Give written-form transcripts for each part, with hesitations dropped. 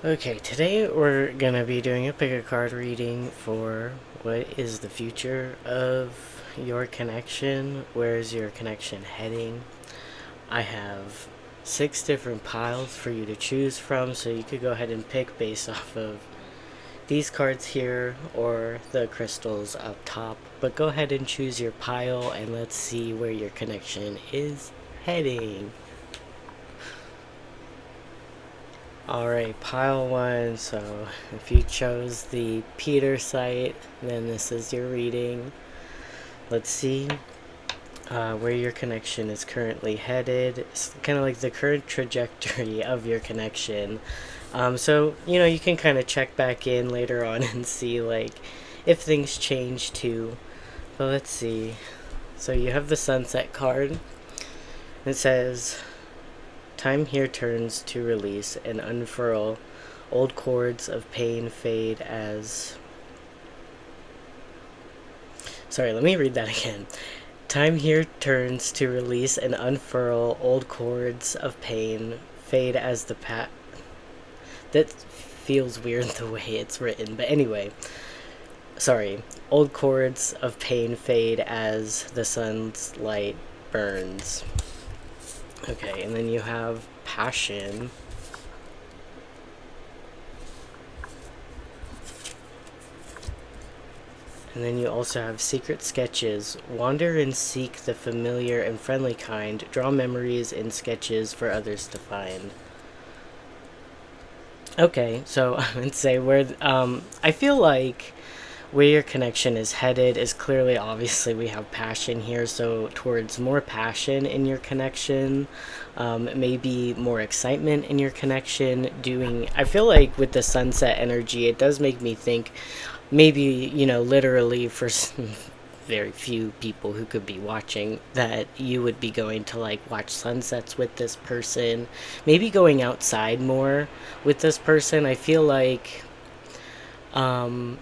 Okay, today we're gonna be doing a pick a card reading for what is the future of your connection. Where is your connection heading? I have 6 different piles for you to choose from, so you could go ahead and pick based off of these cards here or the crystals up top. But go ahead and choose your pile and let's see where your connection is heading. Alright, pile 1. So if you chose the Peter site, then this is your reading. Let's see where your connection is currently headed. It's kind of like the current trajectory of your connection. So, you can kind of check back in later on and see, like, if things change too. But let's see. So you have the Sunset card. It says, time here turns to release and unfurl. Old cords of pain fade as... Sorry, let me read that again. Time here turns to release and unfurl. Old cords of pain fade as the That feels weird the way it's written. But anyway, sorry. Old cords of pain fade as the sun's light burns. Okay, and then you have passion. And then you also have secret sketches. Wander and seek the familiar and friendly kind. Draw memories in sketches for others to find. Okay, so I would say I feel like where your connection is headed is clearly, obviously, we have passion here, so towards more passion in your connection, maybe more excitement in your connection. I feel like with the sunset energy, it does make me think maybe, literally for very few people who could be watching, that you would be going to like watch sunsets with this person, maybe going outside more with this person. I feel like um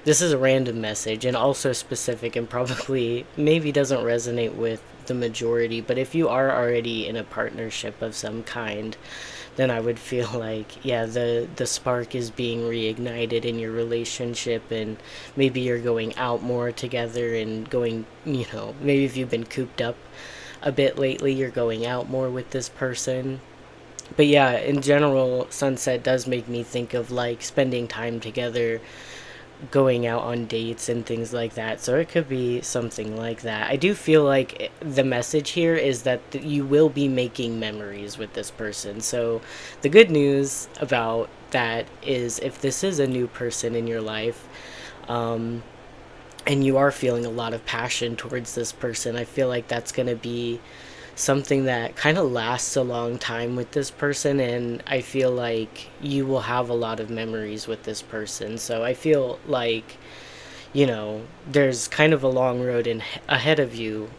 this is a random message and also specific and probably maybe doesn't resonate with the majority, but if you are already in a partnership of some kind, then I would feel like, yeah, the spark is being reignited in your relationship, and maybe you're going out more together and going, maybe if you've been cooped up a bit lately, you're going out more with this person. But yeah, in general, sunset does make me think of like spending time together, going out on dates and things like that. So it could be something like that. I do feel like the message here is that you will be making memories with this person. So the good news about that is, if this is a new person in your life, um, and you are feeling a lot of passion towards this person, I feel like that's going to be something that kind of lasts a long time with this person, and I feel like you will have a lot of memories with this person. So I feel like, there's kind of a long road ahead of you,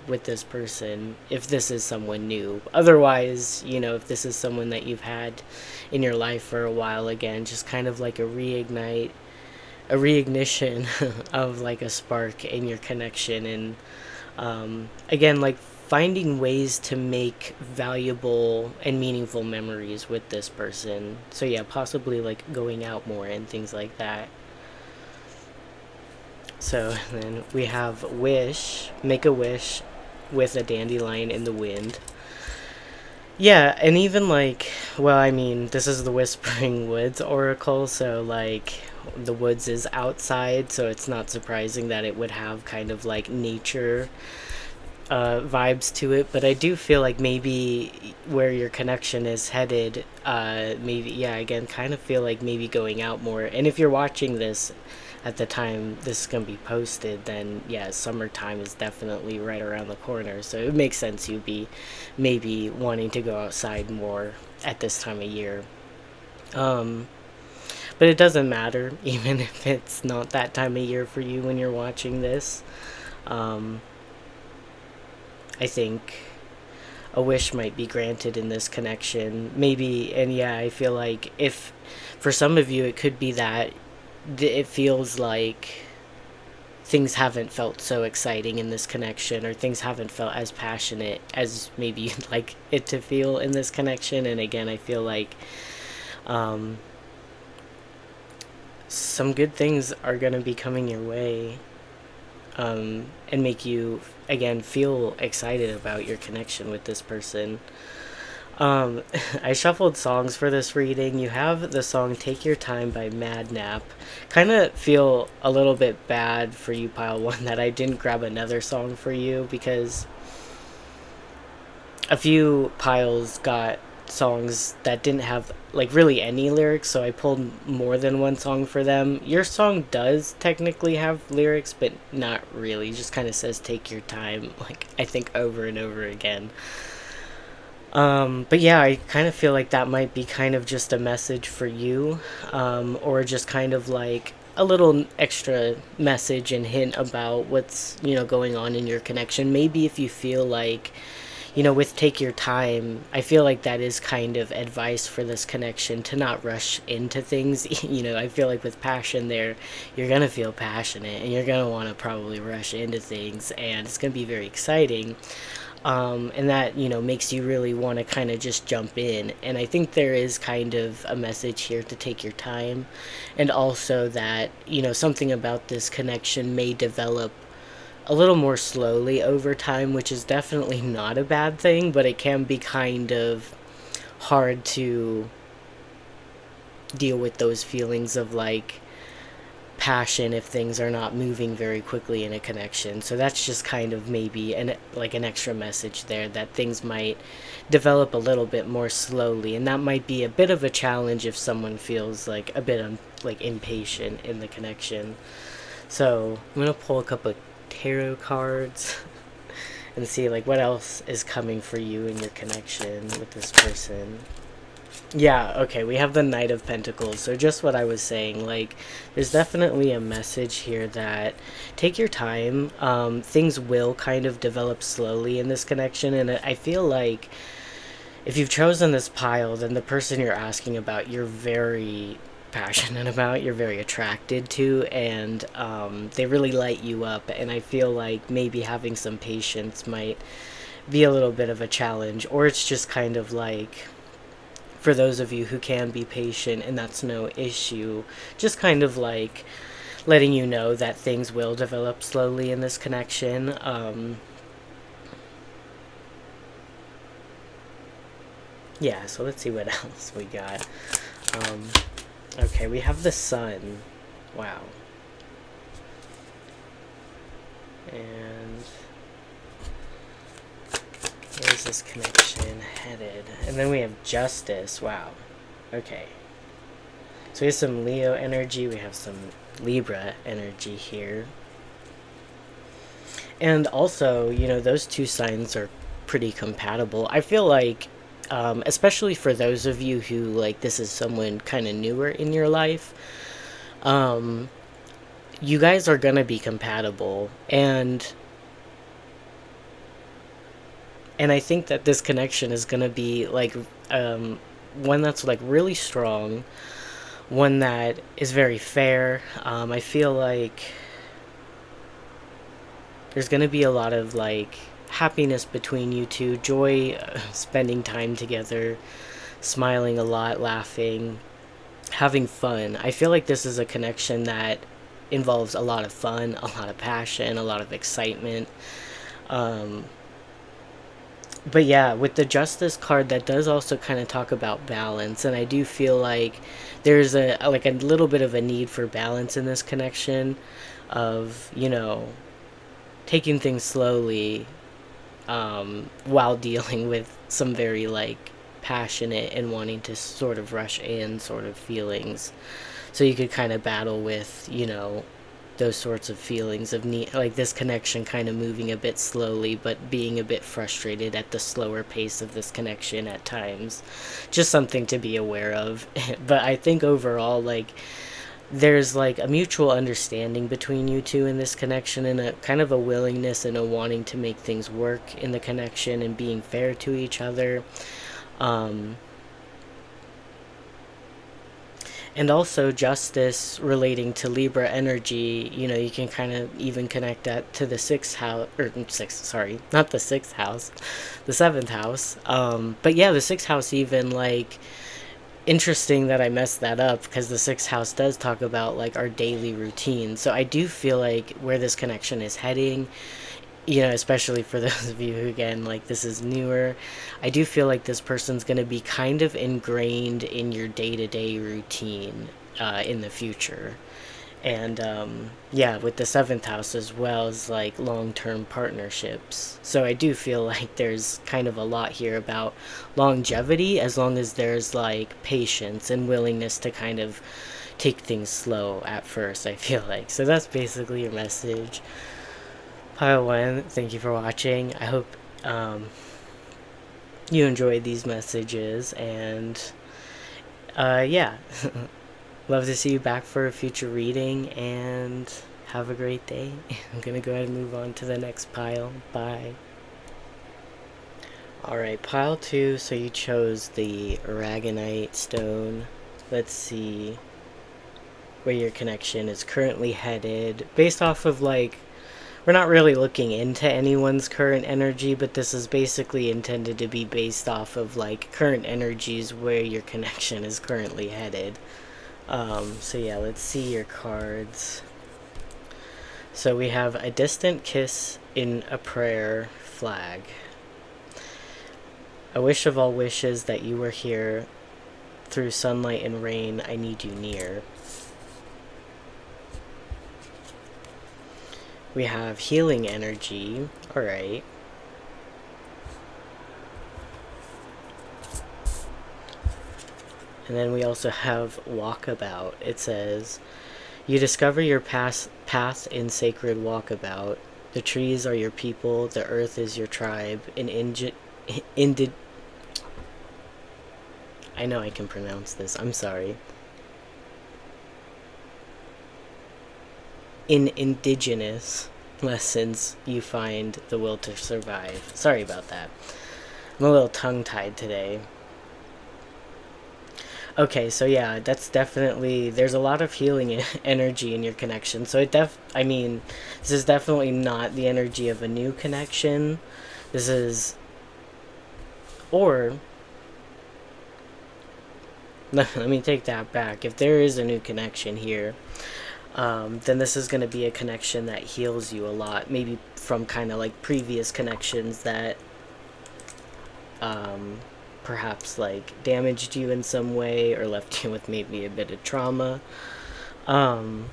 with this person, if this is someone new. Otherwise, if this is someone that you've had in your life for a while, again, just kind of like a reignition of like a spark in your connection. And again, like finding ways to make valuable and meaningful memories with this person. So yeah, possibly like going out more and things like that. So then we have wish, make a wish with a dandelion in the wind. Yeah, and even like, well, I mean, this is the Whispering Woods Oracle, so like the woods is outside, so it's not surprising that it would have kind of like nature vibes to it. But I do feel like maybe where your connection is headed, maybe, yeah, again, kind of feel like maybe going out more. And if you're watching this at the time this is going to be posted, then yeah, summertime is definitely right around the corner. So it makes sense you'd be maybe wanting to go outside more at this time of year. Um, but it doesn't matter, even if it's not that time of year for you when you're watching this. Um, I think a wish might be granted in this connection. Maybe, and yeah, I feel like if for some of you it could be that it feels like things haven't felt so exciting in this connection, or things haven't felt as passionate as maybe you'd like it to feel in this connection. And again, I feel like Um, some good things are going to be coming your way, and make you, again, feel excited about your connection with this person. Um, I shuffled songs for this reading. You have the song Take Your Time by Mad Nap. Kind of feel a little bit bad for you, Pile 1, that I didn't grab another song for you, because a few piles got songs that didn't have like really any lyrics, so I pulled more than one song for them. Your song does technically have lyrics, but not really. Just kind of says take your time, like I think over and over again. But yeah, I kind of feel like that might be kind of just a message for you, or just kind of like a little extra message and hint about what's, going on in your connection. Maybe if you feel like, with take your time, I feel like that is kind of advice for this connection to not rush into things. I feel like with passion there, you're going to feel passionate and you're going to want to probably rush into things, and it's going to be very exciting. And that, makes you really want to kind of just jump in. And I think there is kind of a message here to take your time. And also that, something about this connection may develop a little more slowly over time, which is definitely not a bad thing, but it can be kind of hard to deal with those feelings of like passion if things are not moving very quickly in a connection. So that's just kind of maybe an extra message there, that things might develop a little bit more slowly, and that might be a bit of a challenge if someone feels like a bit impatient in the connection. So I'm gonna pull a couple of tarot cards and see like what else is coming for you in your connection with this person. Yeah, okay, we have the Knight of Pentacles. So just what I was saying, like, there's definitely a message here that take your time. Things will kind of develop slowly in this connection, and I feel like if you've chosen this pile, then the person you're asking about, you're very passionate about, you're very attracted to, and they really light you up. And I feel like maybe having some patience might be a little bit of a challenge, or it's just kind of like, for those of you who can be patient and that's no issue, just kind of like letting you know that things will develop slowly in this connection. Yeah, so let's see what else we got. Okay, we have the Sun. Wow. And where's this connection headed? And then we have Justice. Wow. Okay. So we have some Leo energy. We have some Libra energy here. And also, those two signs are pretty compatible. I feel like, especially for those of you who, like, this is someone kind of newer in your life, you guys are going to be compatible. And I think that this connection is going to be like one that's like really strong, one that is very fair. I feel like there's going to be a lot of like happiness between you two, joy, spending time together, smiling a lot, laughing, having fun. I feel like this is a connection that involves a lot of fun, a lot of passion, a lot of excitement. But yeah, with the Justice card, that does also kind of talk about balance, and I do feel like there's a little bit of a need for balance in this connection, of taking things slowly, while dealing with some very like passionate and wanting to sort of rush in sort of feelings. So you could kind of battle with those sorts of feelings of need, like this connection kind of moving a bit slowly, but being a bit frustrated at the slower pace of this connection at times. Just something to be aware of. But I think overall, like, there's like a mutual understanding between you two in this connection, and a kind of a willingness and a wanting to make things work in the connection and being fair to each other. And also Justice relating to Libra energy, you can kind of even connect that to the sixth house, or sixth, sorry, not the sixth house, the seventh house. But yeah, the sixth house even, like, interesting that I messed that up because the sixth house does talk about like our daily routine. So I do feel like where this connection is heading, especially for those of you who, again, like this is newer, I do feel like this person's going to be kind of ingrained in your day to day routine in the future. And yeah, with the seventh house as well as like long term partnerships. So I do feel like there's kind of a lot here about longevity as long as there's like patience and willingness to kind of take things slow at first, I feel like. So that's basically your message. Pile 1, thank you for watching. I hope you enjoyed these messages, and yeah. Love to see you back for a future reading, and have a great day. I'm gonna go ahead and move on to the next pile. Bye. Alright, pile 2, so you chose the aragonite stone. Let's see where your connection is currently headed. Based off of like, we're not really looking into anyone's current energy, but this is basically intended to be based off of like current energies where your connection is currently headed. So yeah, let's see your cards. So we have a distant kiss in a prayer flag. A wish of all wishes that you were here. Through sunlight and rain, I need you near. We have healing energy. Alright. And then we also have walkabout. It says, you discover your path in sacred walkabout. The trees are your people, the earth is your tribe. I know I can pronounce this, I'm sorry. In indigenous lessons, you find the will to survive. Sorry about that. I'm a little tongue-tied today. Okay, so yeah, that's definitely, there's a lot of healing energy in your connection. So this is definitely not the energy of a new connection. This is, or, let me take that back. If there is a new connection here, then this is going to be a connection that heals you a lot. Maybe from kind of like previous connections that, perhaps like damaged you in some way or left you with maybe a bit of trauma. But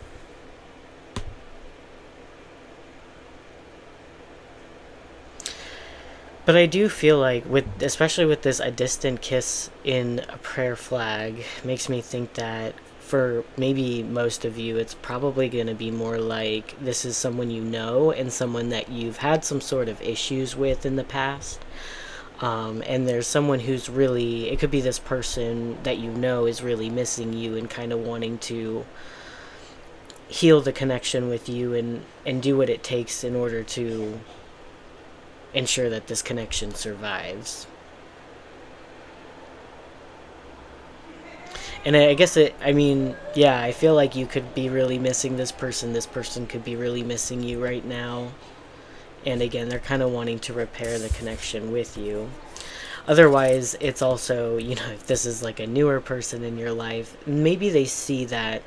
I do feel like, especially with this a distant kiss in a prayer flag, makes me think that for maybe most of you, it's probably going to be more like this is someone you know and someone that you've had some sort of issues with in the past. And there's someone who's really, it could be this person that you know is really missing you and kind of wanting to heal the connection with you and do what it takes in order to ensure that this connection survives. And I guess yeah, I feel like you could be really missing this person. This person could be really missing you right now. And again, they're kind of wanting to repair the connection with you. Otherwise, it's also, if this is like a newer person in your life, maybe they see that,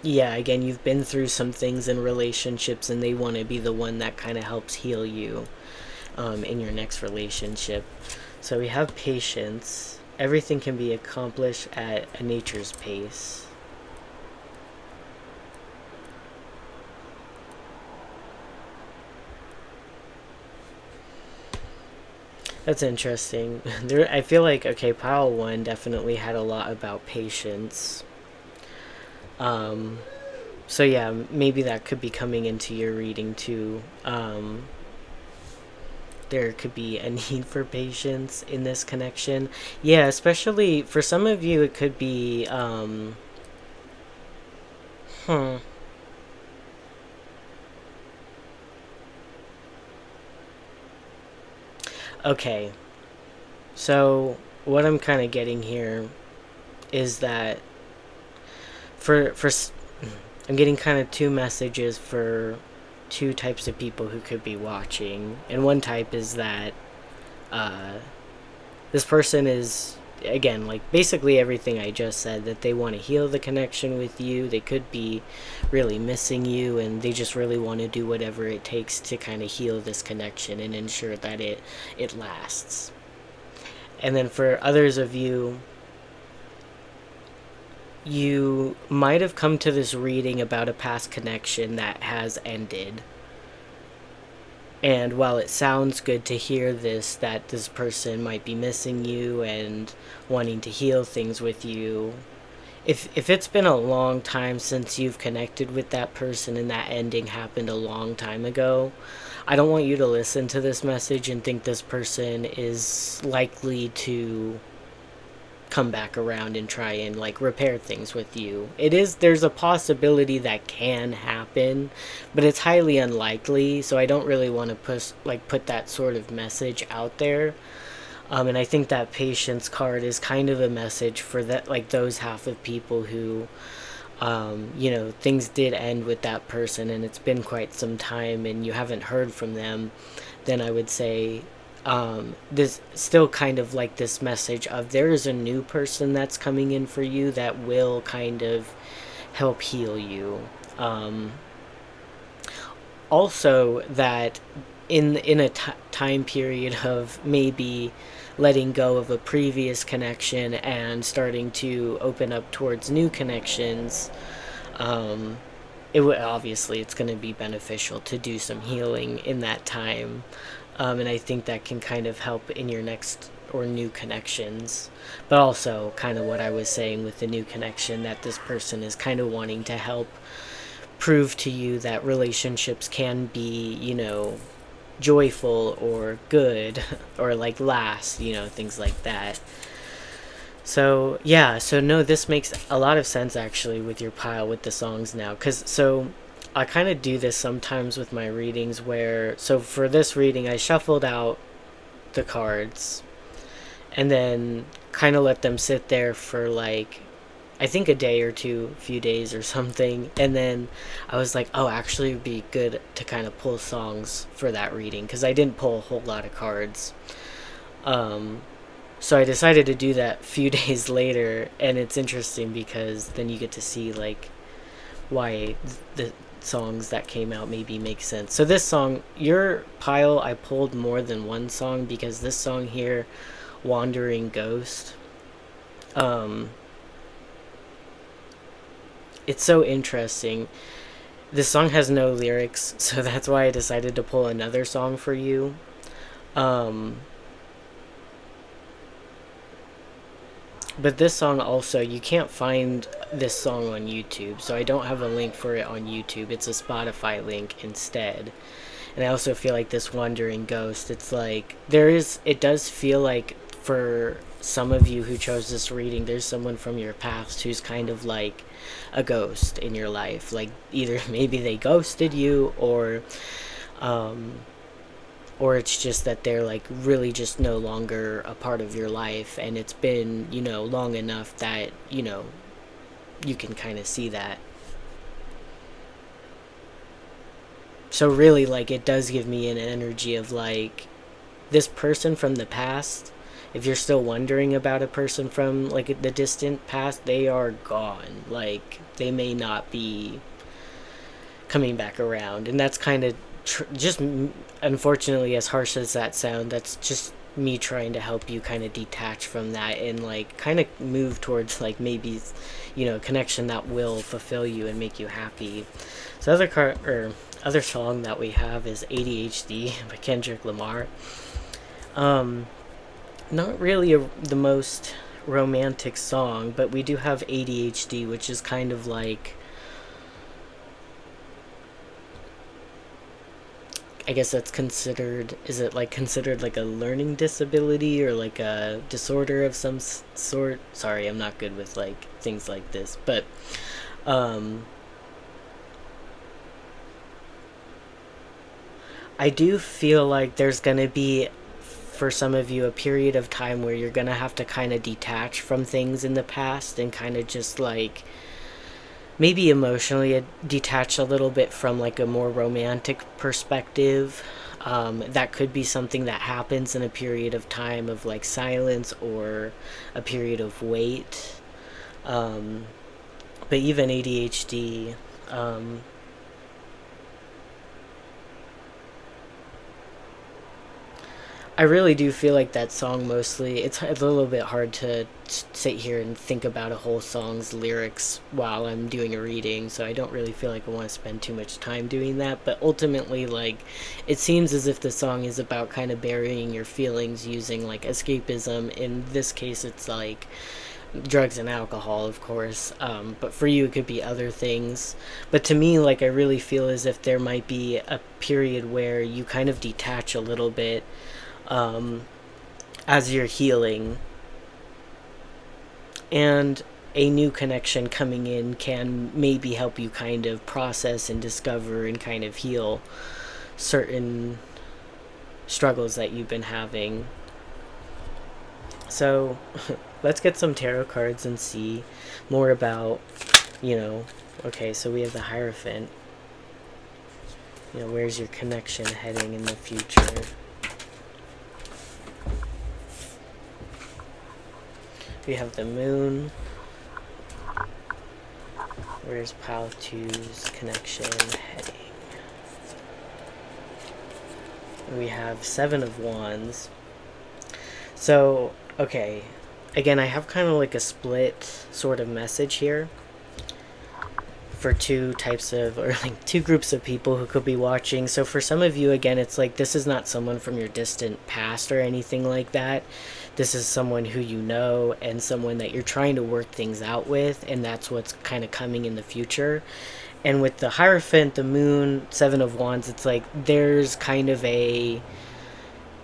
yeah, again, you've been through some things in relationships and they want to be the one that kind of helps heal you in your next relationship. So we have patience. Everything can be accomplished at a nature's pace. That's interesting. I feel like, okay, pile 1 definitely had a lot about patience. So yeah, maybe that could be coming into your reading too. There could be a need for patience in this connection. Yeah, especially for some of you, it could be, Okay, so what I'm kind of getting here is that I'm getting kind of two messages for two types of people who could be watching. And one type is that This person is, again, like basically everything I just said, that they want to heal the connection with you. They could be really missing you, and they just really want to do whatever it takes to kind of heal this connection and ensure that it lasts. And then for others of you, you might have come to this reading about a past connection that has ended. And while it sounds good to hear this, that this person might be missing you and wanting to heal things with you, if it's been a long time since you've connected with that person and that ending happened a long time ago, I don't want you to listen to this message and think this person is likely to come back around and try and like repair things with you. There's a possibility that can happen, but it's highly unlikely, so I don't really want to put that sort of message out there. And I think that patience card is kind of a message for that, like those half of people who things did end with that person and it's been quite some time and you haven't heard from them. Then I would say this still kind of like this message of there is a new person that's coming in for you that will kind of help heal you. Also, that in a time period of maybe letting go of a previous connection and starting to open up towards new connections, obviously it's going to be beneficial to do some healing in that time. And I think that can kind of help in your next or new connections. But also kind of what I was saying with the new connection, that this person is kind of wanting to help prove to you that relationships can be, joyful or good or like last, things like that. So yeah, so no, this makes a lot of sense actually with your pile with the songs now, because I kind of do this sometimes with my readings where, so for this reading I shuffled out the cards and then kind of let them sit there for like, I think a day or two, a few days or something. And then I was like, oh, actually it would be good to kind of pull songs for that reading because I didn't pull a whole lot of cards. So I decided to do that a few days later, and it's interesting because then you get to see like why the songs that came out maybe make sense. So this song, your pile, I pulled more than one song because this song here, Wandering Ghost, it's so interesting. This song has no lyrics, so that's why I decided to pull another song for you. But this song also, you can't find this song on YouTube, so I don't have a link for it on YouTube. It's a Spotify link instead. And I also feel like this Wandering Ghost, it's like, it does feel like for some of you who chose this reading, there's someone from your past who's kind of like a ghost in your life. Like either maybe they ghosted you or it's just that they're like really just no longer a part of your life, and it's been, long enough that, you can kind of see that. So really, like, it does give me an energy of like this person from the past. If you're still wondering about a person from like the distant past, they are gone. Like they may not be coming back around, and that's kind of just, unfortunately, as harsh as that sound, that's just me trying to help you kind of detach from that and like kind of move towards like maybe, a connection that will fulfill you and make you happy. So other song that we have is ADHD by Kendrick Lamar. Not really the most romantic song, but we do have ADHD, which is kind of like, I guess that's is it like considered like a learning disability or like a disorder of some sort? Sorry, I'm not good with like things like this, but I do feel like there's gonna be, for some of you, a period of time where you're gonna have to kind of detach from things in the past and kind of just like maybe emotionally detach a little bit from like a more romantic perspective. That could be something that happens in a period of time of like silence or a period of wait. um, but even ADHD, um, I really do feel like that song mostly. It's a little bit hard to sit here and think about a whole song's lyrics while I'm doing a reading, so I don't really feel like I want to spend too much time doing that. But ultimately, like, it seems as if the song is about kind of burying your feelings using like escapism. In this case, it's like drugs and alcohol, of course. But for you, it could be other things. But to me, like, I really feel as if there might be a period where you kind of detach a little bit, um, as you're healing, and a new connection coming in can maybe help you kind of process and discover and kind of heal certain struggles that you've been having. So let's get some tarot cards and see more about, you know, okay, so we have the Hierophant. You know, where's your connection heading in the future? We have the Moon. Where's Pile 2's connection heading? We have Seven of Wands. So, okay, again, I have kind of like a split sort of message here for two types of, or like two groups of people who could be watching. So for some of you, again, it's like this is not someone from your distant past or anything like that. This is someone who you know and someone that you're trying to work things out with, and that's what's kind of coming in the future. And with the Hierophant, the Moon, Seven of Wands, it's like there's kind of a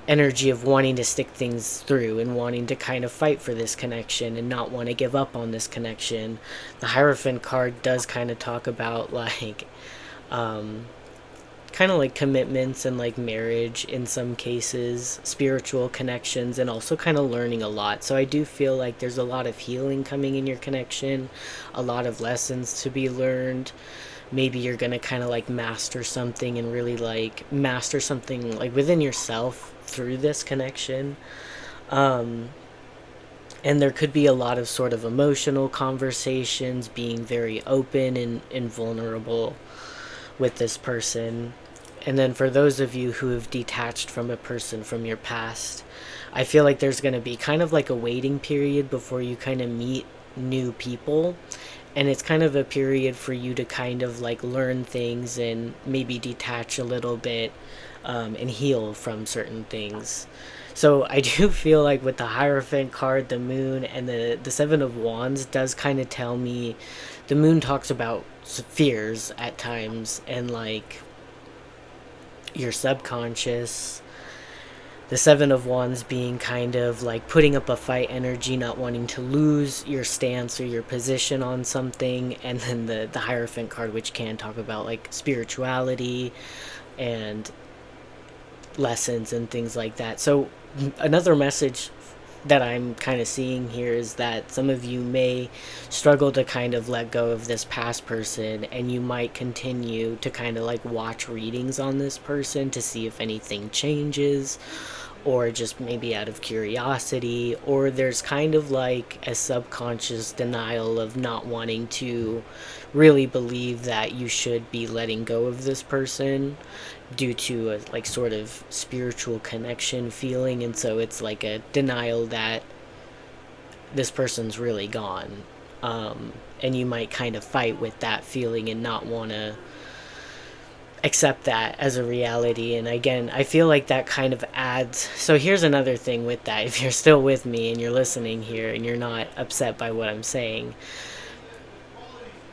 energy of wanting to stick things through and wanting to kind of fight for this connection and not want to give up on this connection. The Hierophant card does kind of talk about like kind of like commitments and like marriage in some cases, spiritual connections, and also kind of learning a lot. So I do feel like there's a lot of healing coming in your connection, a lot of lessons to be learned. Maybe you're gonna kind of like master something and really like master something like within yourself through this connection. And there could be a lot of sort of emotional conversations, being very open and vulnerable with this person. And then for those of you who have detached from a person from your past, I feel like there's going to be kind of like a waiting period before you kind of meet new people. And it's kind of a period for you to kind of like learn things and maybe detach a little bit, and heal from certain things. So I do feel like with the Hierophant card, the Moon, and the Seven of Wands does kind of tell me, the Moon talks about fears at times and like your subconscious. The Seven of Wands being kind of like putting up a fight energy, not wanting to lose your stance or your position on something. And then the Hierophant card, which can talk about like spirituality and lessons and things like that. So another message that I'm kind of seeing here is that some of you may struggle to kind of let go of this past person, and you might continue to kind of like watch readings on this person to see if anything changes, or just maybe out of curiosity, or there's kind of like a subconscious denial of not wanting to really believe that you should be letting go of this person due to a like sort of spiritual connection feeling. And so it's like a denial that this person's really gone, and you might kind of fight with that feeling and not want to accept that as a reality. And again, I feel like that kind of adds, so here's another thing with that, if you're still with me and you're listening here and you're not upset by what I'm saying,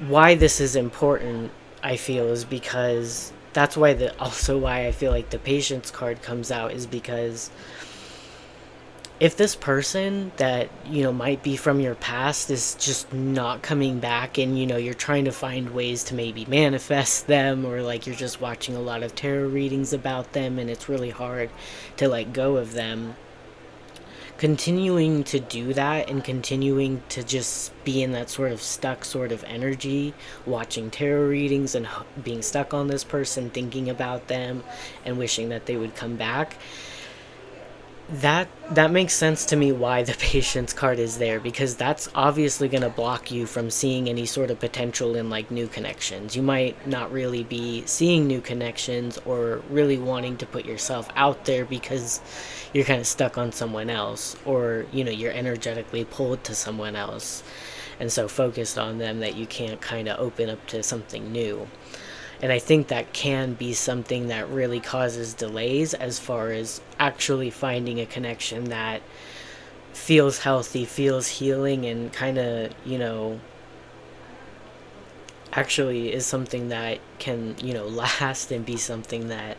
why this is important, I feel, is because that's why also why I feel like the Patience card comes out, is because if this person that, you know, might be from your past is just not coming back, and, you know, you're trying to find ways to maybe manifest them, or like you're just watching a lot of tarot readings about them and it's really hard to let go of them, continuing to do that and continuing to just be in that sort of stuck sort of energy, watching tarot readings and being stuck on this person, thinking about them and wishing that they would come back, that makes sense to me why the patience card is there, because that's obviously going to block you from seeing any sort of potential in like new connections. You might not really be seeing new connections or really wanting to put yourself out there because you're kind of stuck on someone else, or you're energetically pulled to someone else and so focused on them that you can't kind of open up to something new. And I think that can be something that really causes delays as far as actually finding a connection that feels healthy, feels healing, and kind of, actually is something that can, last and be something that,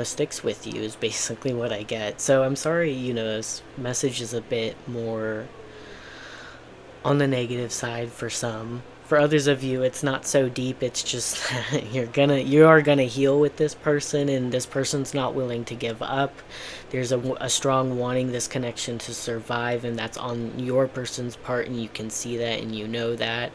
sticks with you, is basically what I get. So I'm sorry, this message is a bit more on the negative side for some. For others of you, it's not so deep. It's just you are gonna heal with this person, and this person's not willing to give up. There's a strong wanting this connection to survive, and that's on your person's part, and you can see that and you know that.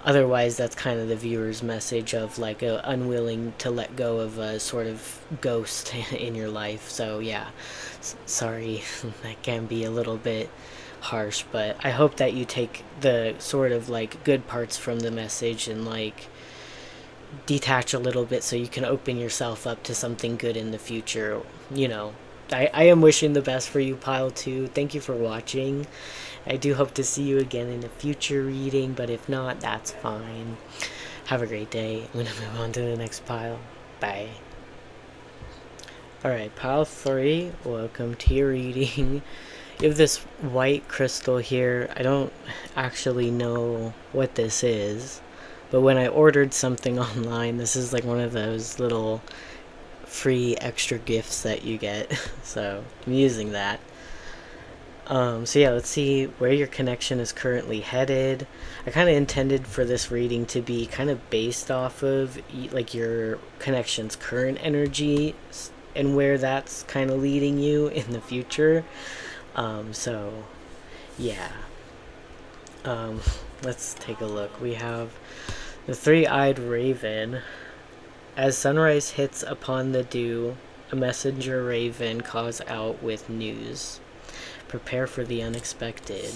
Otherwise, that's kind of the viewer's message of like unwilling to let go of a sort of ghost in your life. So yeah, sorry, that can be a little bit harsh, but I hope that you take the sort of like good parts from the message and like detach a little bit so you can open yourself up to something good in the future. I am wishing the best for you, Pile 2. Thank you for watching. I do hope to see you again in a future reading, but if not, that's fine. Have a great day. I'm going to move on to the next pile. Bye. Alright, Pile 3, welcome to your reading. You have this white crystal here. I don't actually know what this is, but when I ordered something online, this is like one of those little free extra gifts that you get. So I'm using that. So yeah, let's see where your connection is currently headed. I kind of intended for this reading to be kind of based off of like your connection's current energy and where that's kind of leading you in the future. So yeah. Let's take a look. We have the three-eyed raven. As sunrise hits upon the dew, a messenger raven calls out with news. Prepare for the unexpected.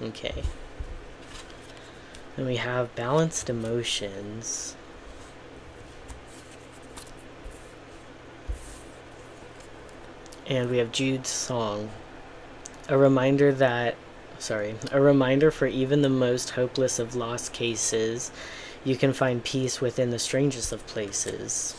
Okay. Then we have balanced emotions. And we have Jude's song. A reminder for even the most hopeless of lost cases, you can find peace within the strangest of places.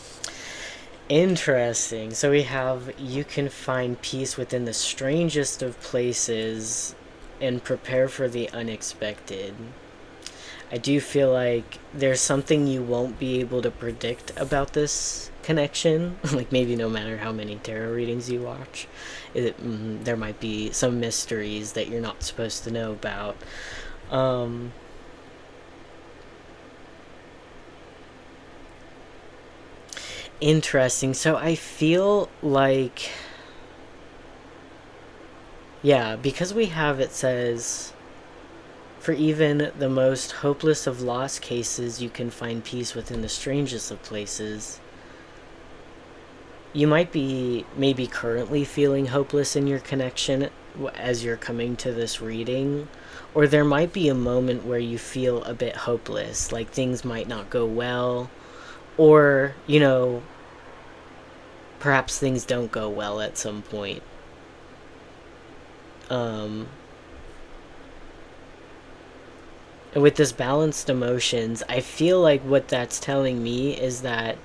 Interesting. So we have you can find peace within the strangest of places and prepare for the unexpected. I do feel like there's something you won't be able to predict about this connection. Like maybe no matter how many tarot readings you watch, there might be some mysteries that you're not supposed to know about. Interesting. So I feel like, yeah, because we have, it says, for even the most hopeless of lost cases, you can find peace within the strangest of places. You might be maybe currently feeling hopeless in your connection as you're coming to this reading, or there might be a moment where you feel a bit hopeless, like things might not go well, or, perhaps things don't go well at some point. And with this balanced emotions, I feel like what that's telling me is that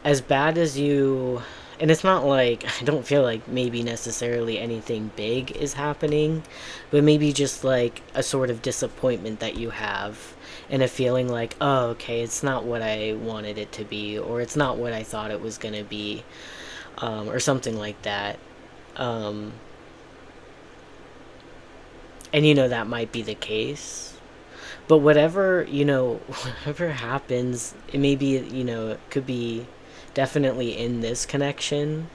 as bad as you, and it's not like, I don't feel like maybe necessarily anything big is happening, but maybe just like a sort of disappointment that you have and a feeling like, oh, okay, it's not what I wanted it to be, or it's not what I thought it was going to be, or something like that. And that might be the case. But whatever, whatever happens, it may be, it could be definitely in this connection.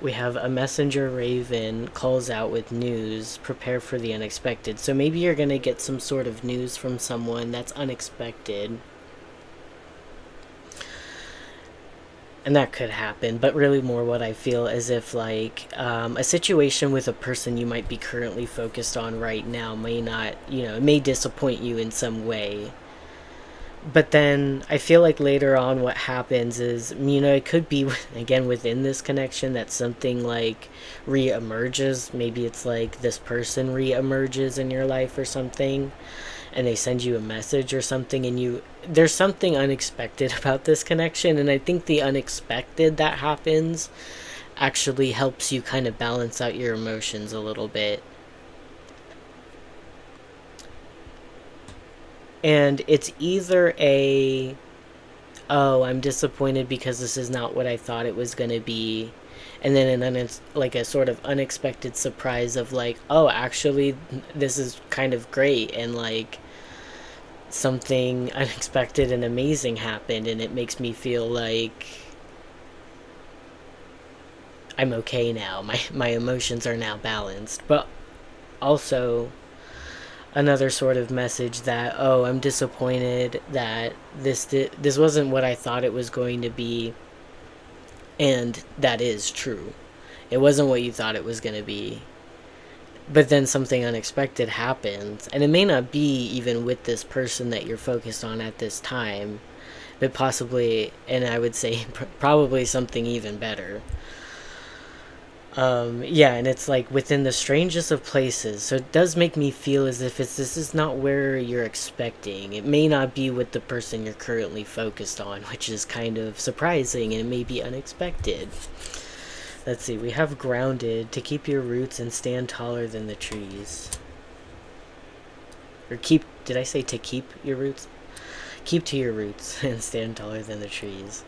We have a messenger raven calls out with news, prepare for the unexpected. So maybe you're going to get some sort of news from someone that's unexpected. And that could happen, but really more what I feel as if like a situation with a person you might be currently focused on right now may not, it may disappoint you in some way. But then I feel like later on what happens is, it could be, again, within this connection that something like re-emerges. Maybe it's like this person re-emerges in your life or something, and they send you a message or something, and there's something unexpected about this connection. And I think the unexpected that happens actually helps you kind of balance out your emotions a little bit. And it's either oh, I'm disappointed because this is not what I thought it was going to be. And then like a sort of unexpected surprise of like, oh, actually, this is kind of great. And like something unexpected and amazing happened. And it makes me feel like I'm okay now. My emotions are now balanced. But also another sort of message that, oh, I'm disappointed that this wasn't what I thought it was going to be. And that is true. It wasn't what you thought it was going to be. But then something unexpected happens. And it may not be even with this person that you're focused on at this time. But possibly, and I would say probably something even better. Yeah, and it's like within the strangest of places. So it does make me feel as if this is not where you're expecting. It may not be with the person you're currently focused on, which is kind of surprising and it may be unexpected. Let's see, we have grounded, to keep your roots and stand taller than the trees. Or did I say to keep your roots? Keep to your roots and stand taller than the trees.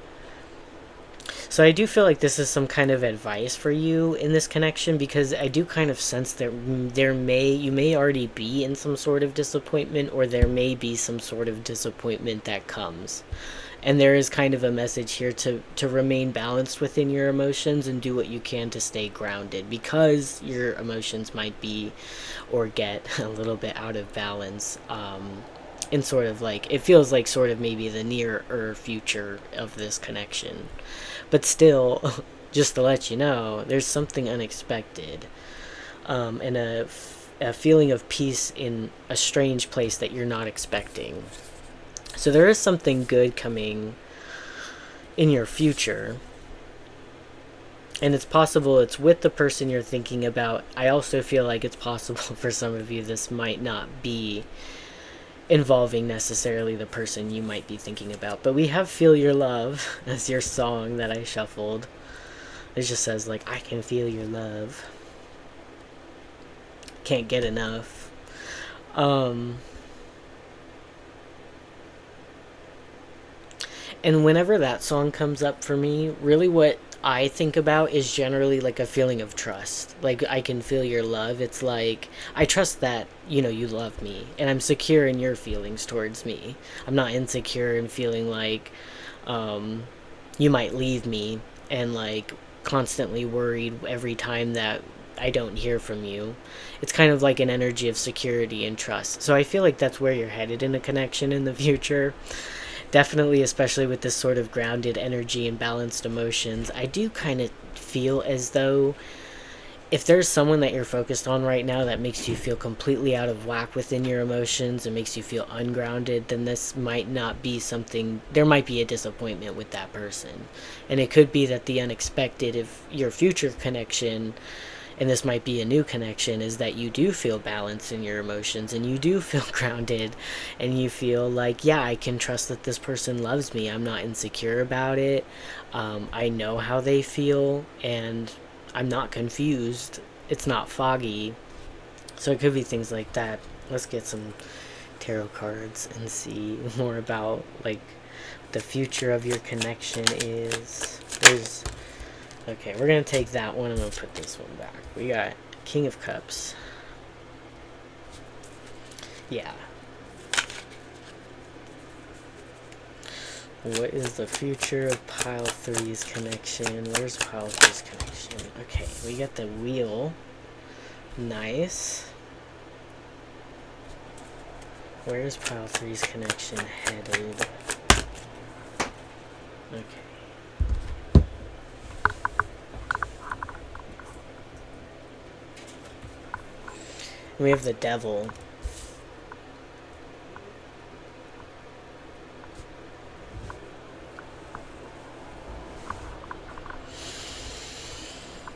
So I do feel like this is some kind of advice for you in this connection, because I do kind of sense that you may already be in some sort of disappointment, or there may be some sort of disappointment that comes. And there is kind of a message here to remain balanced within your emotions and do what you can to stay grounded, because your emotions might be or get a little bit out of balance. In sort of like, it feels like sort of maybe the nearer future of this connection. But still, just to let you know, there's something unexpected, and a feeling of peace in a strange place that you're not expecting. So there is something good coming in your future. And it's possible it's with the person you're thinking about. I also feel like it's possible for some of you this might not be involving necessarily the person you might be thinking about. But we have Feel Your Love as your song that I shuffled. It just says like, I can feel your love. Can't get enough. And whenever that song comes up for me, really what I think about is generally like a feeling of trust. Like, I can feel your love. It's like, I trust that, you love me, and I'm secure in your feelings towards me. I'm not insecure in feeling like you might leave me, and like constantly worried every time that I don't hear from you. It's kind of like an energy of security and trust. So I feel like that's where you're headed in a connection in the future. Definitely, especially with this sort of grounded energy and balanced emotions. I do kind of feel as though if there's someone that you're focused on right now that makes you feel completely out of whack within your emotions and makes you feel ungrounded, then this might not be something, there might be a disappointment with that person. And it could be that the unexpected of your future connection, and this might be a new connection, is that you do feel balanced in your emotions and you do feel grounded, and you feel like, yeah, I can trust that this person loves me. I'm not insecure about it. I know how they feel, and I'm not confused. It's not foggy. So it could be things like that. Let's get some tarot cards and see more about like the future of your connection is. Okay, we're going to take that one. I'm going to put this one back. We got King of Cups. Yeah. What is the future of pile three's connection? Where's pile three's connection? Okay, we got the wheel. Nice. Where's pile three's connection headed? Okay. We have the devil.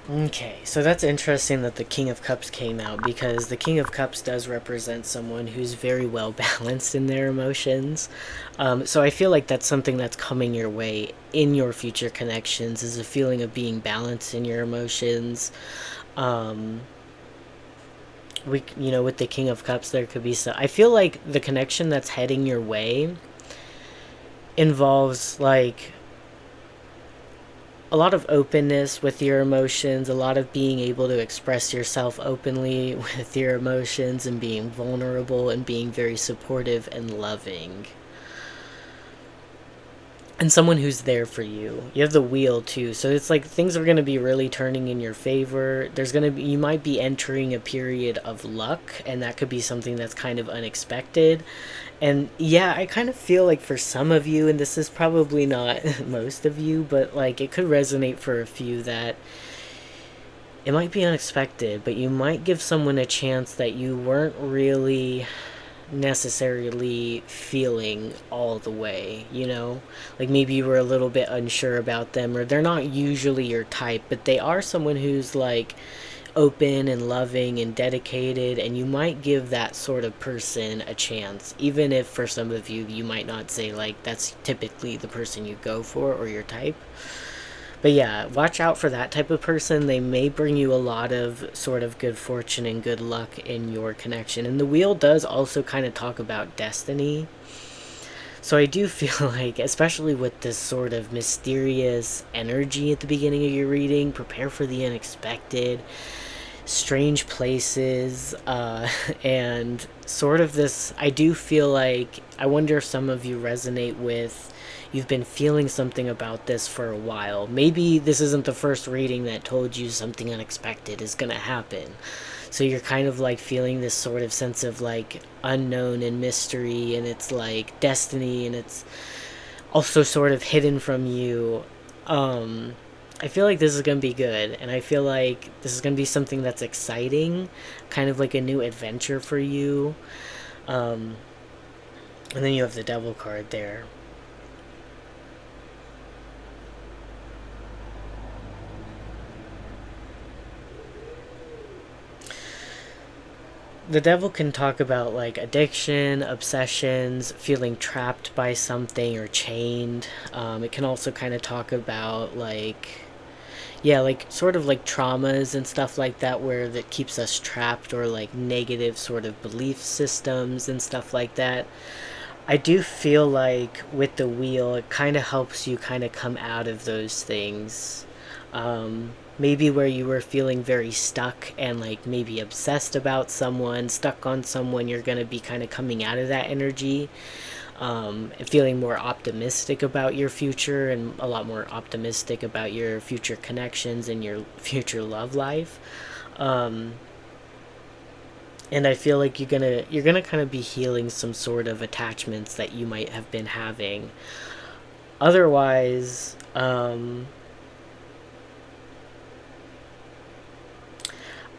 Okay, so that's interesting that the King of Cups came out, because the King of Cups does represent someone who's very well balanced in their emotions. So I feel like that's something that's coming your way in your future connections, is a feeling of being balanced in your emotions. With the King of Cups, there could be some. I feel like the connection that's heading your way involves like a lot of openness with your emotions, a lot of being able to express yourself openly with your emotions, and being vulnerable and being very supportive and loving. And someone who's there for you. You have the wheel too, so it's like things are going to be really turning in your favor. You might be entering a period of luck, and that could be something that's kind of unexpected. And yeah, I kind of feel like for some of you, and this is probably not most of you, but like it could resonate for a few, that it might be unexpected, but you might give someone a chance that you weren't really necessarily feeling all the way, you know? Like maybe you were a little bit unsure about them, or they're not usually your type, but they are someone who's like open and loving and dedicated, and you might give that sort of person a chance, even if for some of you, you might not say like that's typically the person you go for or your type. But yeah, watch out for that type of person. They may bring you a lot of sort of good fortune and good luck in your connection. And the wheel does also kind of talk about destiny. So I do feel like, especially with this sort of mysterious energy at the beginning of your reading, prepare for the unexpected, strange places, and sort of this. I do feel like, I wonder if some of you resonate with, you've been feeling something about this for a while. Maybe this isn't the first reading that told you something unexpected is gonna happen. So you're kind of like feeling this sort of sense of like unknown and mystery, and it's like destiny, and it's also sort of hidden from you. I feel like this is going to be good, and I feel like this is going to be something that's exciting, kind of like a new adventure for you. And then you have the devil card there. The devil can talk about like addiction, obsessions, feeling trapped by something or chained. It can also kind of talk about like, yeah, like sort of like traumas and stuff like that, where that keeps us trapped, or like negative sort of belief systems and stuff like that. I do feel like with the wheel, it kind of helps you kind of come out of those things. Maybe where you were feeling very stuck and like maybe obsessed about someone, stuck on someone, you're going to be kind of coming out of that energy, feeling more optimistic about your future, and a lot more optimistic about your future connections and your future love life. Um, and I feel like you're gonna kind of be healing some sort of attachments that you might have been having. Otherwise,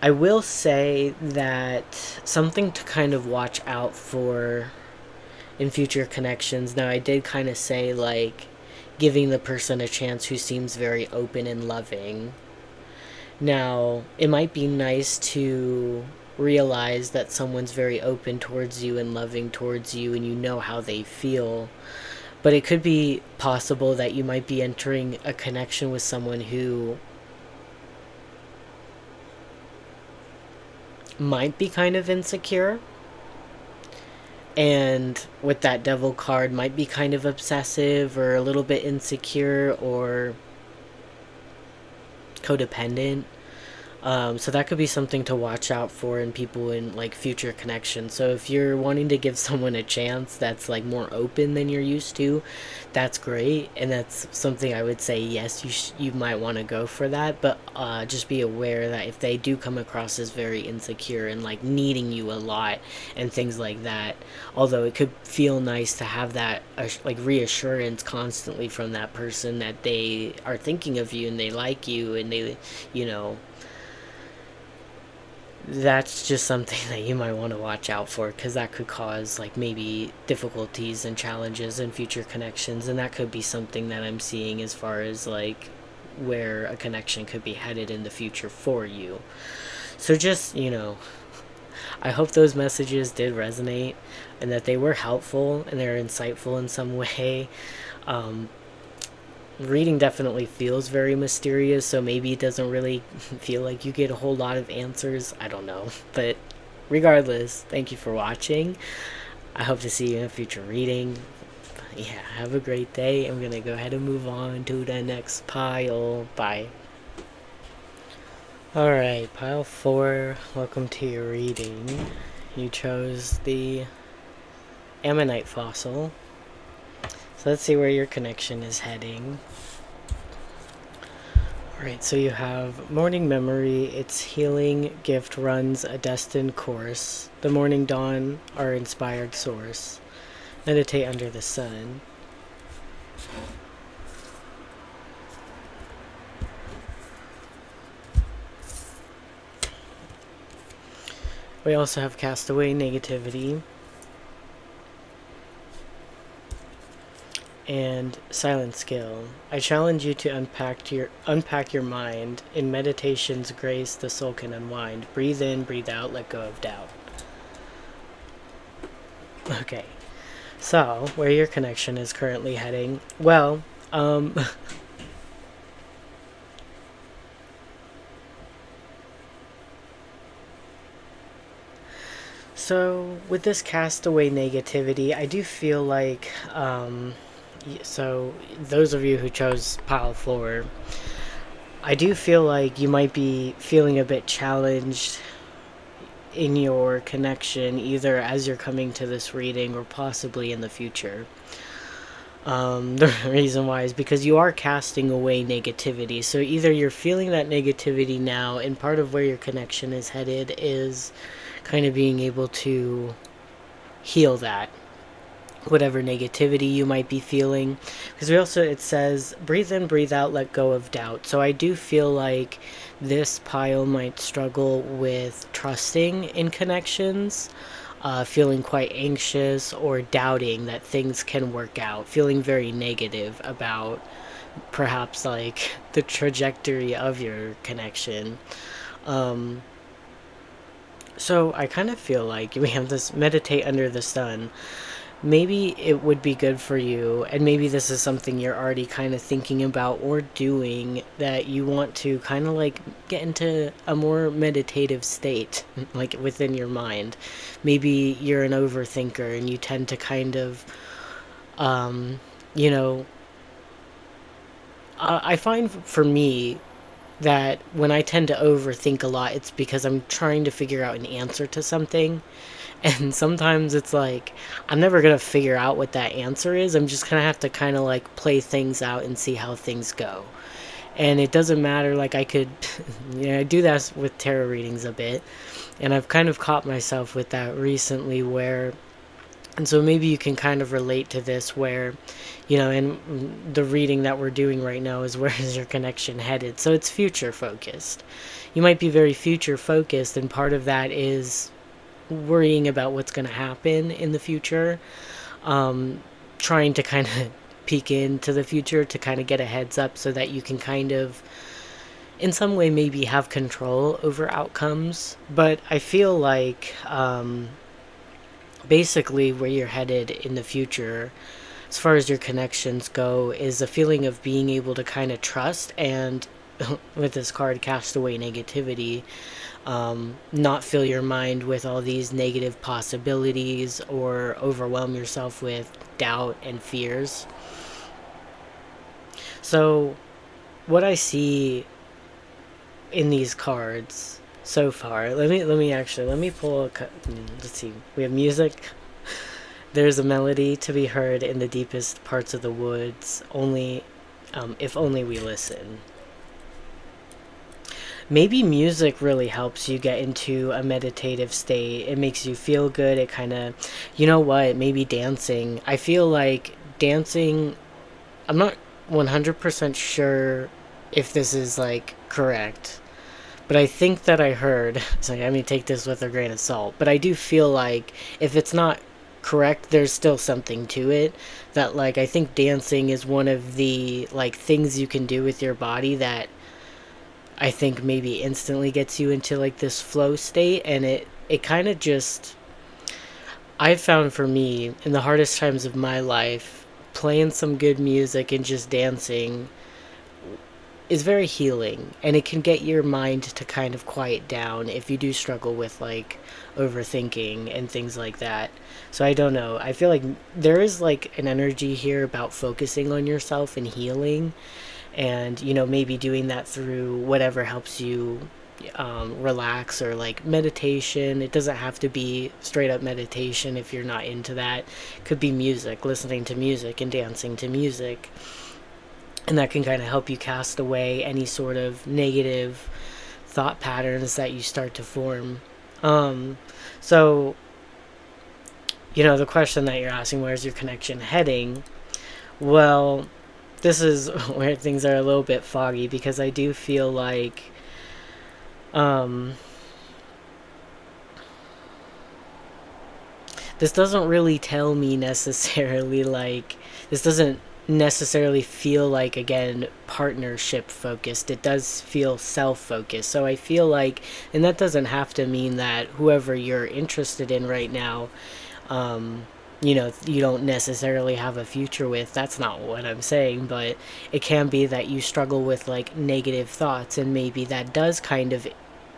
I will say that something to kind of watch out for in future connections. Now, I did kind of say like giving the person a chance who seems very open and loving. Now, it might be nice to realize that someone's very open towards you and loving towards you, and you know how they feel. But it could be possible that you might be entering a connection with someone who might be kind of insecure, and with that devil card might be kind of obsessive or a little bit insecure or codependent. So that could be something to watch out for in people in like future connections. So if you're wanting to give someone a chance that's like more open than you're used to, that's great, and that's something I would say yes, you might want to go for that. But just be aware that if they do come across as very insecure and like needing you a lot and things like that, although it could feel nice to have that like reassurance constantly from that person that they are thinking of you and they like you and they, you know, that's just something that you might want to watch out for, because that could cause like maybe difficulties and challenges in future connections, and that could be something that I'm seeing as far as like where a connection could be headed in the future for you. So just, you know, I hope those messages did resonate and that they were helpful and they're insightful in some way. um, Reading definitely feels very mysterious, so maybe it doesn't really feel like you get a whole lot of answers. I don't know. But regardless, thank you for watching. I hope to see you in a future reading. Yeah, have a great day. I'm going to go ahead and move on to the next pile. Bye. Alright, pile 4. Welcome to your reading. You chose the ammonite fossil. So let's see where your connection is heading. Alright, so you have Morning Memory, its healing gift runs a destined course. The morning dawn, our inspired source. Meditate under the sun. We also have Castaway Negativity. And Silent Skill. I challenge you to unpack your mind. In meditation's grace, the soul can unwind. Breathe in, breathe out, let go of doubt. Okay, so where your connection is currently heading? Well, so with this castaway negativity, I do feel like, so those of you who chose pile 4, I do feel like you might be feeling a bit challenged in your connection, either as you're coming to this reading or possibly in the future. The reason why is because you are casting away negativity. So either you're feeling that negativity now, and part of where your connection is headed is kind of being able to heal that, whatever negativity you might be feeling. Because we also, it says breathe in, breathe out, let go of doubt. So I do feel like this pile might struggle with trusting in connections, feeling quite anxious or doubting that things can work out, feeling very negative about perhaps like the trajectory of your connection. So I kind of feel like we have this meditate under the sun. Maybe it would be good for you, and maybe this is something you're already kind of thinking about or doing, that you want to kind of like get into a more meditative state, like within your mind. Maybe you're an overthinker and you tend to kind of, you know, I find for me that when I tend to overthink a lot, it's because I'm trying to figure out an answer to something. And sometimes it's like, I'm never going to figure out what that answer is. I'm just going to have to kind of like play things out and see how things go. And it doesn't matter, like I could, you know, I do that with tarot readings a bit. And I've kind of caught myself with that recently where, and so maybe you can kind of relate to this where, you know, and the reading that we're doing right now is where is your connection headed? So it's future focused. You might be very future focused, and part of that is worrying about what's going to happen in the future, trying to kind of peek into the future to kind of get a heads up so that you can kind of in some way maybe have control over outcomes. But I feel like basically where you're headed in the future as far as your connections go is a feeling of being able to kind of trust and with this card castaway negativity, not fill your mind with all these negative possibilities or overwhelm yourself with doubt and fears. So what I see in these cards so far. Let me pull let's see. We have music. There's a melody to be heard in the deepest parts of the woods, only if only we listen. Maybe music really helps you get into a meditative state. It makes you feel good. It kind of, you know what, maybe dancing. I feel like dancing, I'm not 100% sure if this is like correct, but I think that I heard, so let me take this with a grain of salt, but I do feel like if it's not correct, there's still something to it. That, like, I think dancing is one of the, like, things you can do with your body that I think maybe instantly gets you into, like, this flow state, and it kind of just, I found for me, in the hardest times of my life, playing some good music and just dancing is very healing, and it can get your mind to kind of quiet down if you do struggle with like overthinking and things like that. So I don't know, I feel like there is like an energy here about focusing on yourself and healing, and maybe doing that through whatever helps you relax, or like meditation. It doesn't have to be straight up meditation if you're not into that. It could be music, listening to music and dancing to music, and that can kind of help you cast away any sort of negative thought patterns that you start to form. So the question that you're asking, where's your connection heading? Well, this is where things are a little bit foggy, because I do feel like this doesn't really tell me necessarily, like, this doesn't necessarily feel like, again, partnership focused. It does feel self focused. So I feel like, and that doesn't have to mean that whoever you're interested in right now, you don't necessarily have a future with. That's not what I'm saying, but it can be that you struggle with like negative thoughts, and maybe that does kind of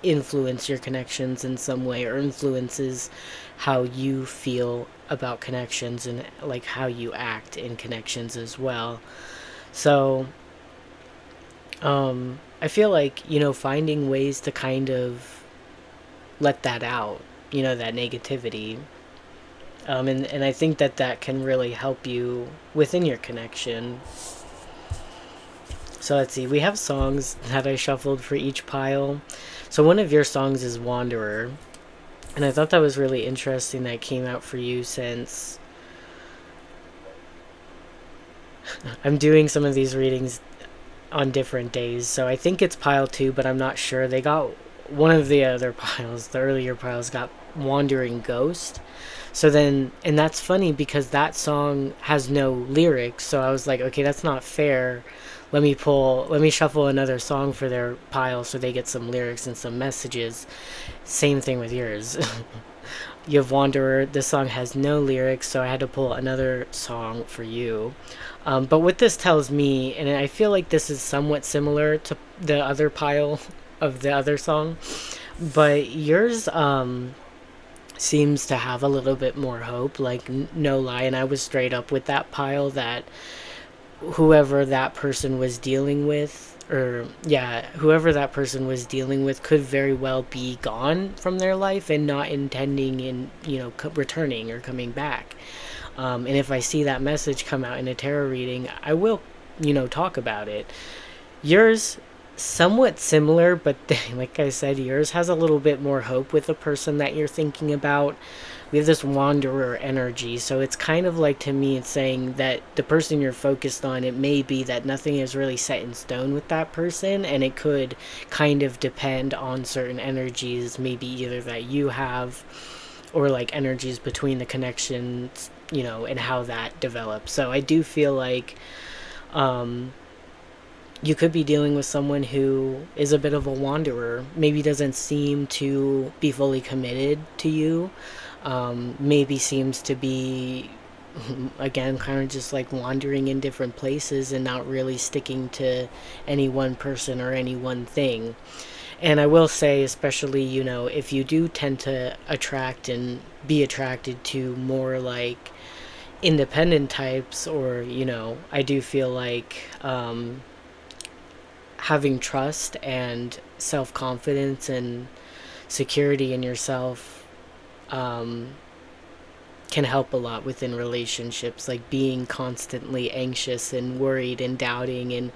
influence your connections in some way, or influences how you feel about connections, and like how you act in connections as well. So I feel like finding ways to kind of let that out, that negativity, and I think that that can really help you within your connection. So let's see, we have songs that I shuffled for each pile. So one of your songs is Wanderer, and I thought that was really interesting that came out for you, since I'm doing some of these readings on different days. So I think it's pile 2, but I'm not sure. They got one of the other piles, the earlier piles, got Wandering Ghost. So then, and that's funny because that song has no lyrics. So I was like, okay, that's not fair. Let me shuffle another song for their pile so they get some lyrics and some messages. Same thing with yours. You have Wanderer. This song has no lyrics, so I had to pull another song for you. But what this tells me, and I feel like this is somewhat similar to the other pile of the other song, but yours seems to have a little bit more hope, like, no lie. And I was straight up with that pile, that whoever that person was dealing with, or yeah, whoever that person was dealing with could very well be gone from their life and not intending in returning or coming back. And if I see that message come out in a tarot reading, I will talk about it. Yours, somewhat similar, but like I said, yours has a little bit more hope with the person that you're thinking about. We have this wanderer energy, so it's kind of like, to me, it's saying that the person you're focused on, it may be that nothing is really set in stone with that person, and it could kind of depend on certain energies, maybe either that you have, or like energies between the connections, and how that develops. So I do feel like you could be dealing with someone who is a bit of a wanderer, maybe doesn't seem to be fully committed to you, maybe seems to be, again, kind of just like wandering in different places and not really sticking to any one person or any one thing. And I will say, especially, if you do tend to attract and be attracted to more like independent types, or, I do feel like having trust and self-confidence and security in yourself can help a lot within relationships. Like being constantly anxious and worried and doubting and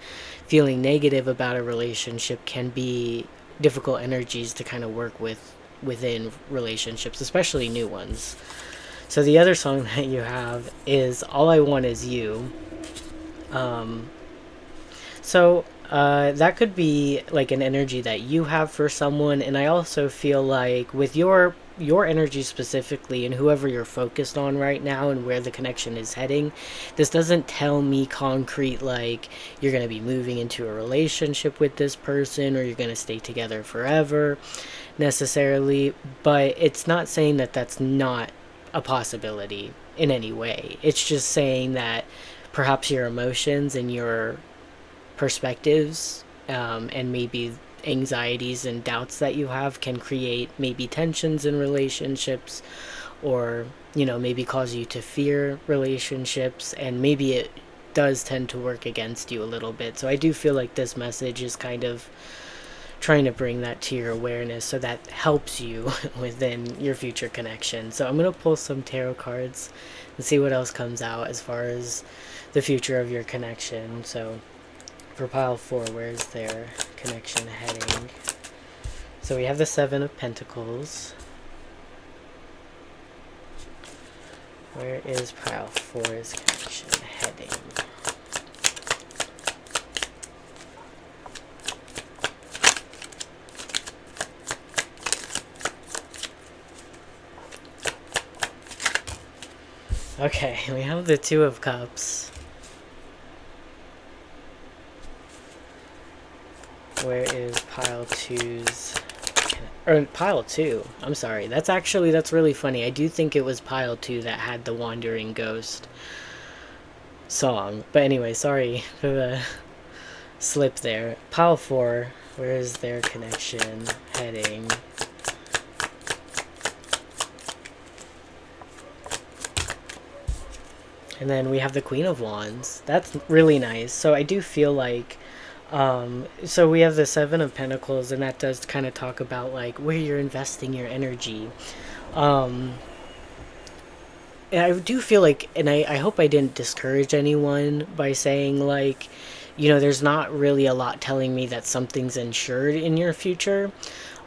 feeling negative about a relationship can be difficult energies to kind of work with within relationships, especially new ones. So the other song that you have is All I Want Is You. Um, so that could be like an energy that you have for someone, and I also feel like with your energy specifically and whoever you're focused on right now and where the connection is heading, this doesn't tell me concrete like you're going to be moving into a relationship with this person or you're going to stay together forever necessarily, but it's not saying that that's not a possibility in any way. It's just saying that perhaps your emotions and your perspectives, and maybe anxieties and doubts that you have can create maybe tensions in relationships, or maybe cause you to fear relationships, and maybe it does tend to work against you a little bit. So I do feel like this message is kind of trying to bring that to your awareness so that helps you within your future connection. So I'm going to pull some tarot cards and see what else comes out as far as the future of your connection. So for pile 4, where's their connection heading? So we have the 7 of Pentacles. Where is pile 4's connection heading? Okay, we have the 2 of Cups. Where is pile 2's... Or pile 2. I'm sorry. That's really funny. I do think it was pile 2 that had the Wandering Ghost song. But anyway, sorry for the slip there. Pile 4. Where is their connection heading? And then we have the Queen of Wands. That's really nice. So I do feel like, so we have the 7 of Pentacles, and that does kind of talk about like where you're investing your energy. And I do feel like, and I hope I didn't discourage anyone by saying like, there's not really a lot telling me that something's insured in your future.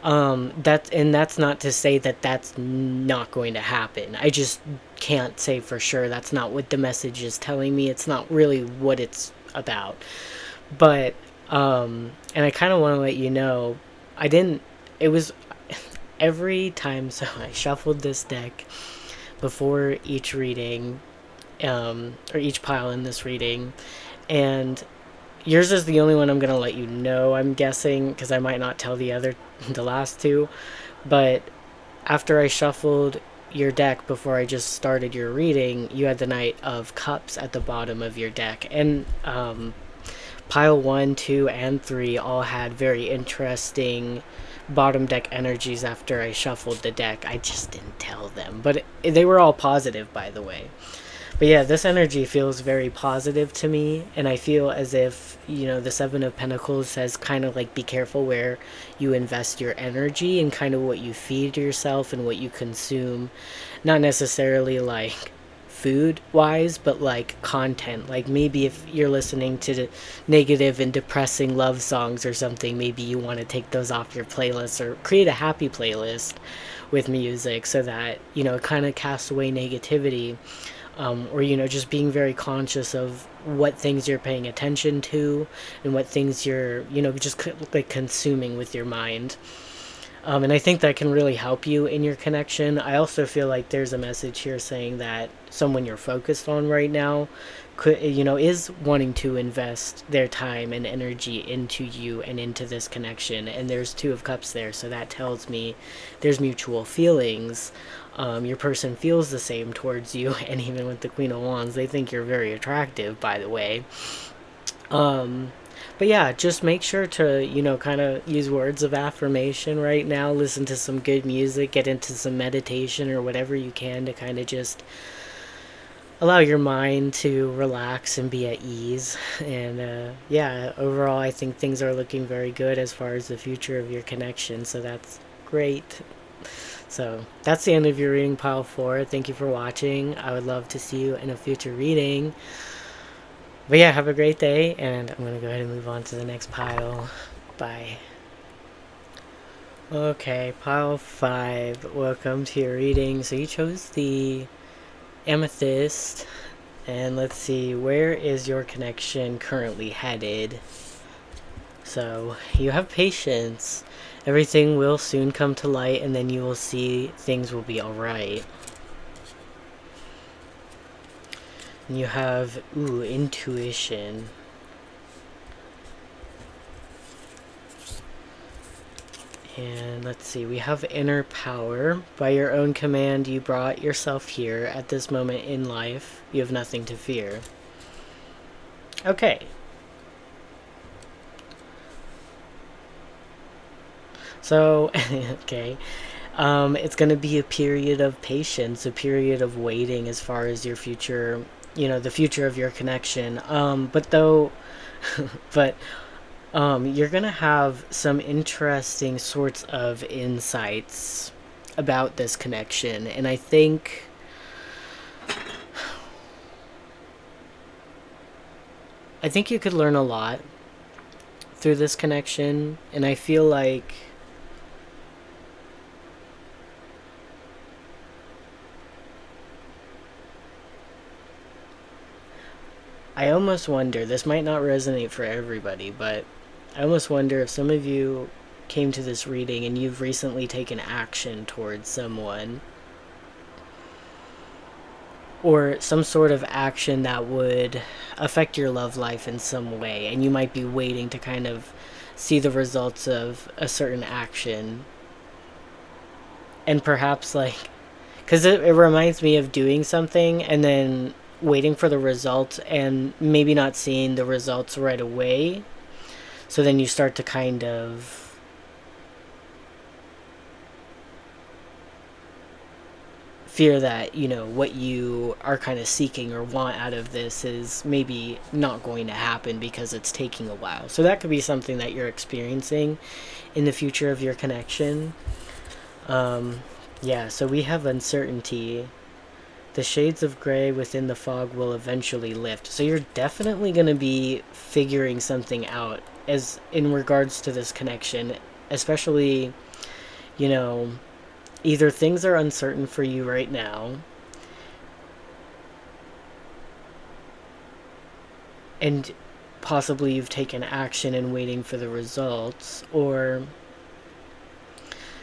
That's not to say that that's not going to happen. I just can't say for sure. That's not what the message is telling me. It's not really what it's about. But and I kind of want to let you know, it was every time, so I shuffled this deck before each reading, or each pile in this reading, and yours is the only one I'm going to let you know, I'm guessing, because I might not tell the last 2. But after I shuffled your deck before I just started your reading, you had the Knight of Cups at the bottom of your deck. And pile 1, 2, and 3 all had very interesting bottom deck energies after I shuffled the deck. I just didn't tell them. But they were all positive, by the way. But yeah, this energy feels very positive to me, and I feel as if, the 7 of Pentacles says kind of like be careful where you invest your energy and kind of what you feed yourself and what you consume. Not necessarily like food-wise, but like content. Like maybe if you're listening to negative and depressing love songs or something, maybe you want to take those off your playlist or create a happy playlist with music so that, it kind of casts away negativity. Or just being very conscious of what things you're paying attention to and what things you're just like consuming with your mind. And I think that can really help you in your connection. I also feel like there's a message here saying that someone you're focused on right now is wanting to invest their time and energy into you and into this connection. And there's 2 of Cups there, so that tells me there's mutual feelings. Your person feels the same towards you, and even with the Queen of Wands, they think you're very attractive, by the way. But yeah, just make sure to, kind of use words of affirmation right now, listen to some good music, get into some meditation or whatever you can to kind of just allow your mind to relax and be at ease. And yeah, overall, I think things are looking very good as far as the future of your connection. So that's great. So that's the end of your reading, pile 4. Thank you for watching. I would love to see you in a future reading. But yeah, have a great day, and I'm going to go ahead and move on to the next pile. Bye. Okay, pile 5. Welcome to your reading. So you chose the amethyst, and let's see, where is your connection currently headed? So you have patience. Everything will soon come to light, and then you will see things will be alright. And you have, intuition. And let's see, we have inner power. By your own command, you brought yourself here. At this moment in life, you have nothing to fear. Okay. So, okay. It's going to be a period of patience, a period of waiting as far as your future, the future of your connection. But you're going to have some interesting sorts of insights about this connection. And I think you could learn a lot through this connection. And I feel like I almost wonder, this might not resonate for everybody, but I almost wonder if some of you came to this reading and you've recently taken action towards someone, or some sort of action that would affect your love life in some way, and you might be waiting to kind of see the results of a certain action. And perhaps, like, because it reminds me of doing something and then waiting for the results and maybe not seeing the results right away. So then you start to kind of fear that, what you are kind of seeking or want out of this is maybe not going to happen because it's taking a while. So that could be something that you're experiencing in the future of your connection. Yeah, so we have uncertainty. The shades of gray within the fog will eventually lift. So you're definitely going to be figuring something out as in regards to this connection, especially, either things are uncertain for you right now, and possibly you've taken action and waiting for the results, or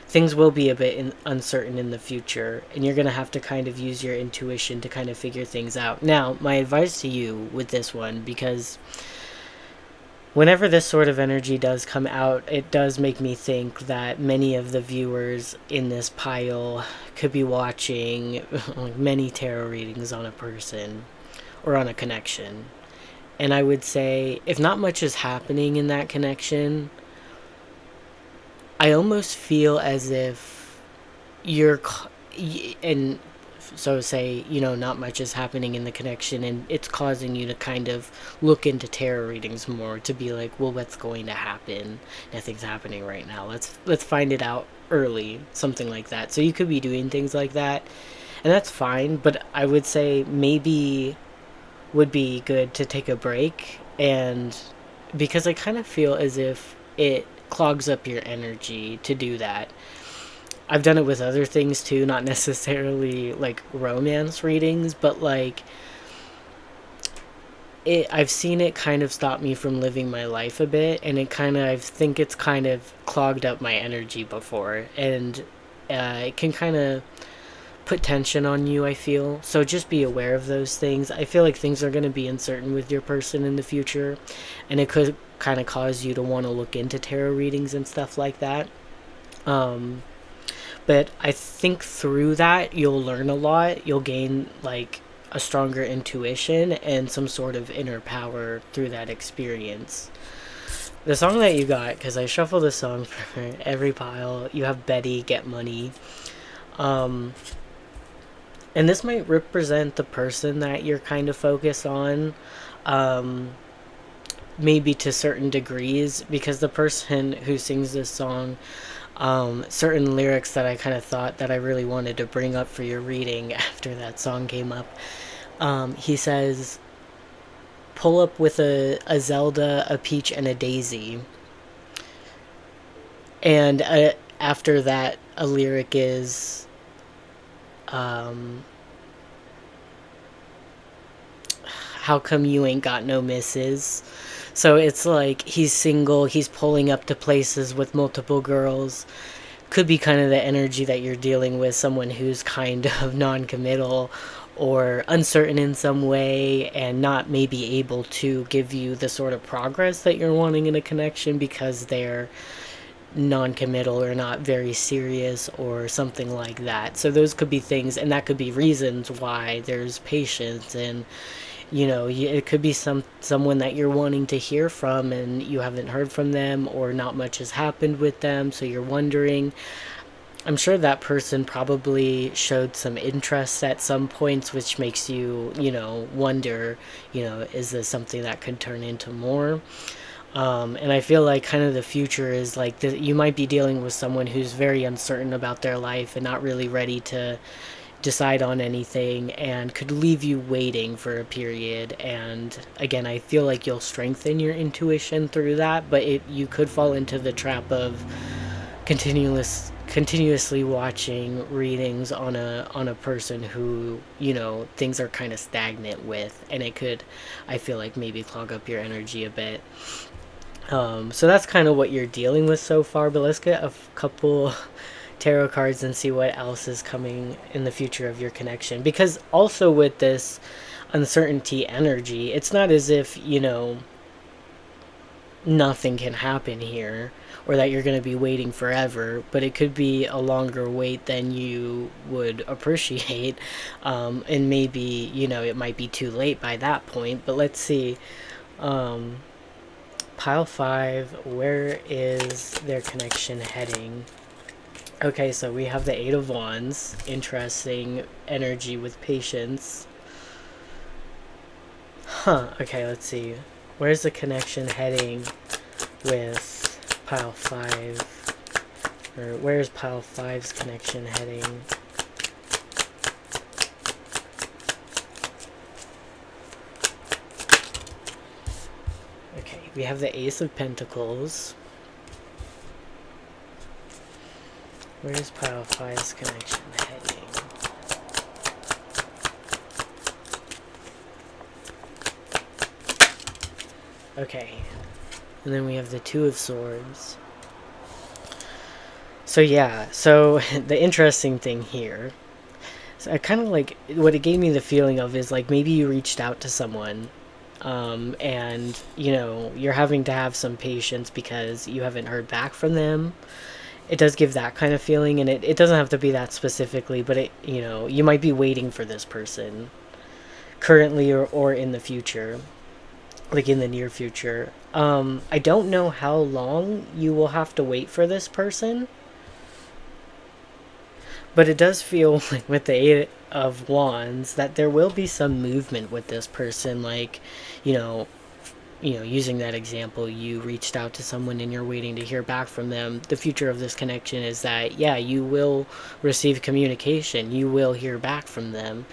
things will be a bit uncertain in the future, and you're going to have to kind of use your intuition to kind of figure things out. Now, my advice to you with this one, because whenever this sort of energy does come out, it does make me think that many of the viewers in this pile could be watching many tarot readings on a person or on a connection. And I would say, if not much is happening in that connection, I almost feel as if and so say, not much is happening in the connection, and it's causing you to kind of look into tarot readings more, to be like, well, what's going to happen? Nothing's happening right now. Let's find it out early, something like that. So you could be doing things like that, and that's fine, but I would say maybe would be good to take a break, and because I kind of feel as if it clogs up your energy to do that. I've done it with other things too, not necessarily like romance readings, but like I've seen it kind of stop me from living my life a bit, and I think it's kind of clogged up my energy before, and it can kind of put tension on you, I feel. So just be aware of those things. I feel like things are going to be uncertain with your person in the future, and it could kind of cause you to want to look into tarot readings and stuff like that. But I think through that, you'll learn a lot. You'll gain like a stronger intuition and some sort of inner power through that experience. The song that you got, because I shuffled a song for every pile, you have Betty, Get Money. And this might represent the person that you're kind of focused on, um, maybe to certain degrees, because the person who sings this song, certain lyrics that I kind of thought that I really wanted to bring up for your reading after that song came up. He says, pull up with a Zelda, a Peach, and a Daisy. And after that, a lyric is, um, how come you ain't got no misses? So it's like he's single, he's pulling up to places with multiple girls. Could be kind of the energy that you're dealing with, someone who's kind of non-committal or uncertain in some way and not maybe able to give you the sort of progress that you're wanting in a connection because they're non-committal or not very serious or something like that. So those could be things, and that could be reasons why there's patience. And it could be someone that you're wanting to hear from and you haven't heard from them, or not much has happened with them, so you're wondering. I'm sure that person probably showed some interest at some points, which makes you, wonder, is this something that could turn into more? And I feel like kind of the future is like you might be dealing with someone who's very uncertain about their life and not really ready to decide on anything, and could leave you waiting for a period. And again, I feel like you'll strengthen your intuition through that, but you could fall into the trap of continuously watching readings on a person who things are kind of stagnant with, and it could, I feel like, maybe clog up your energy a bit. So that's kind of what you're dealing with so far, but let's get a couple tarot cards and see what else is coming in the future of your connection. Because also with this uncertainty energy, it's not as if, nothing can happen here or that you're going to be waiting forever, but it could be a longer wait than you would appreciate. And maybe, it might be too late by that point, but let's see. Pile 5, where is their connection heading? Okay, so we have the Eight of Wands. Interesting energy with patience. Okay, let's see. Where's the connection heading with pile 5? Or where's pile 5's connection heading? Okay, we have the Ace of Pentacles. Where's pile 5's connection heading? Okay. And then we have the Two of Swords. So yeah, so the interesting thing here, so I kind of like, what it gave me the feeling of is like maybe you reached out to someone, and you're having to have some patience because you haven't heard back from them. It does give that kind of feeling, and it doesn't have to be that specifically, but you might be waiting for this person currently, or in the future, like in the near future. I don't know how long you will have to wait for this person, but it does feel like with the Eight of Wands that there will be some movement with this person. Like, you know, using that example, you reached out to someone and you're waiting to hear back from them. The future of this connection is that, yeah, you will receive communication. You will hear back from them.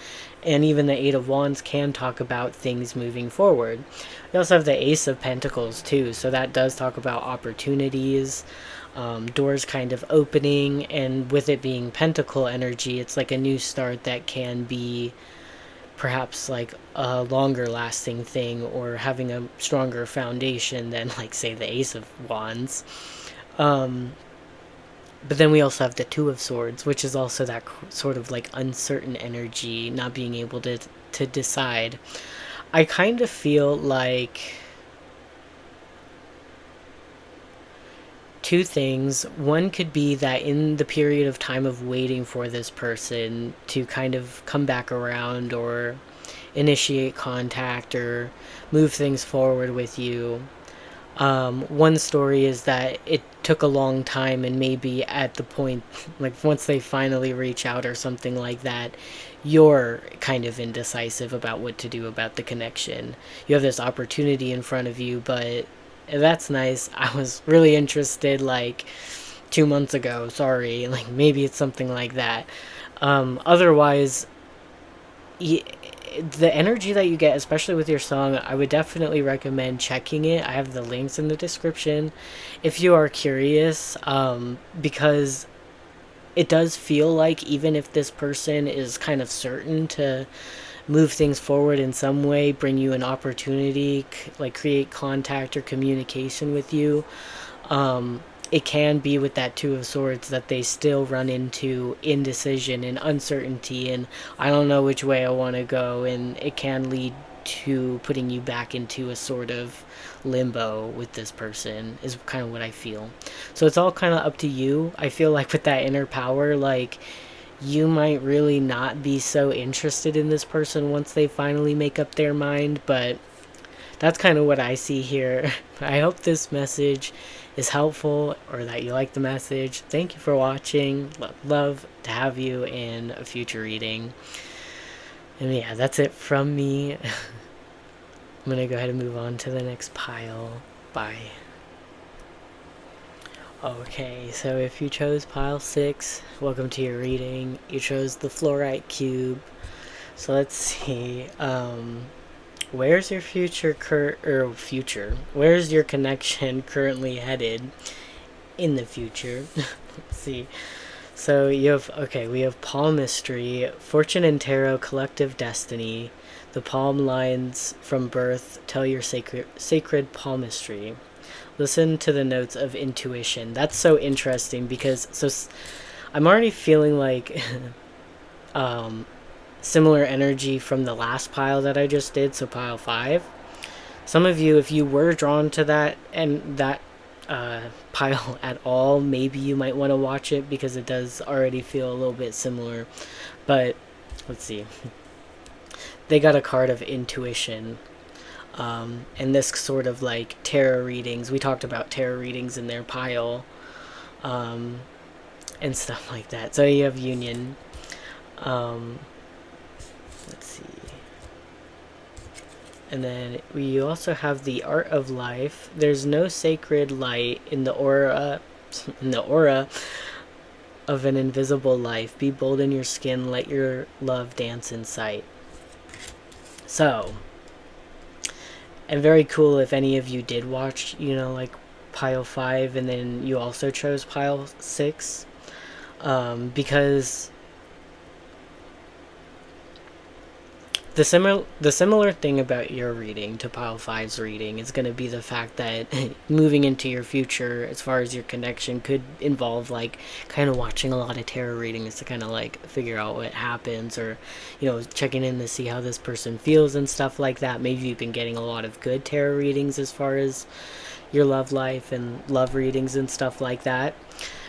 And even the Eight of Wands can talk about things moving forward. We also have the Ace of Pentacles, too. So that does talk about opportunities, doors kind of opening. And with it being Pentacle energy, it's like a new start that can be perhaps like a longer lasting thing, or having a stronger foundation than, like, say, the Ace of Wands. But then we also have the Two of Swords, which is also that sort of like uncertain energy, not being able to decide. I kind of feel like two things. One could be that in the period of time of waiting for this person to kind of come back around or initiate contact or move things forward with you, One story is that it took a long time, and maybe at the point, like once they finally reach out or something like that, you're kind of indecisive about what to do about the connection. You have this opportunity in front of you, but that's nice. I was really interested like 2 months ago. Sorry, like maybe it's something like that. Otherwise, the energy that you get, especially with your song, I would definitely recommend checking it. I have the links in the description if you are curious, because it does feel like even if this person is kind of certain to move things forward in some way, bring you an opportunity, like create contact or communication with you, it can be with that Two of Swords that they still run into indecision and uncertainty, and I don't know which way I want to go, and it can lead to putting you back into a sort of limbo with this person, is kind of what I feel. So it's all kind of up to you. I feel like with that inner power, like you might really not be so interested in this person once they finally make up their mind, but that's kind of what I see here. I hope this message is helpful, or that you like the message. Thank you for watching. Love to have you in a future reading. And yeah, that's it from me. I'm going to go ahead and move on to the next pile. Bye. Okay, so if you chose pile 6, welcome to your reading. You chose the fluorite cube. So let's see. Where's your future? Where's your connection currently headed in the future? Let's see. So we have palmistry, fortune and tarot, collective destiny. The palm lines from birth tell your sacred palmistry. Listen to the notes of intuition. That's so interesting because I'm already feeling like similar energy from the last pile that I just did, so pile 5. Some of you, if you were drawn to that and that pile at all, maybe you might want to watch it because it does already feel a little bit similar. But let's see. They got a card of intuition. And this sort of like tarot readings. We talked about tarot readings in their pile. And stuff like that. So you have union. Let's see. And then we also have the art of life. There's no sacred light in the aura of an invisible life. Be bold in your skin, let your love dance in sight. So, and very cool if any of you did watch, like pile 5 and then you also chose pile 6. Because the similar thing about your reading to pile 5's reading is going to be the fact that moving into your future, as far as your connection, could involve like kind of watching a lot of tarot readings to kind of like figure out what happens, or checking in to see how this person feels and stuff like that. Maybe you've been getting a lot of good tarot readings as far as your love life and love readings and stuff like that,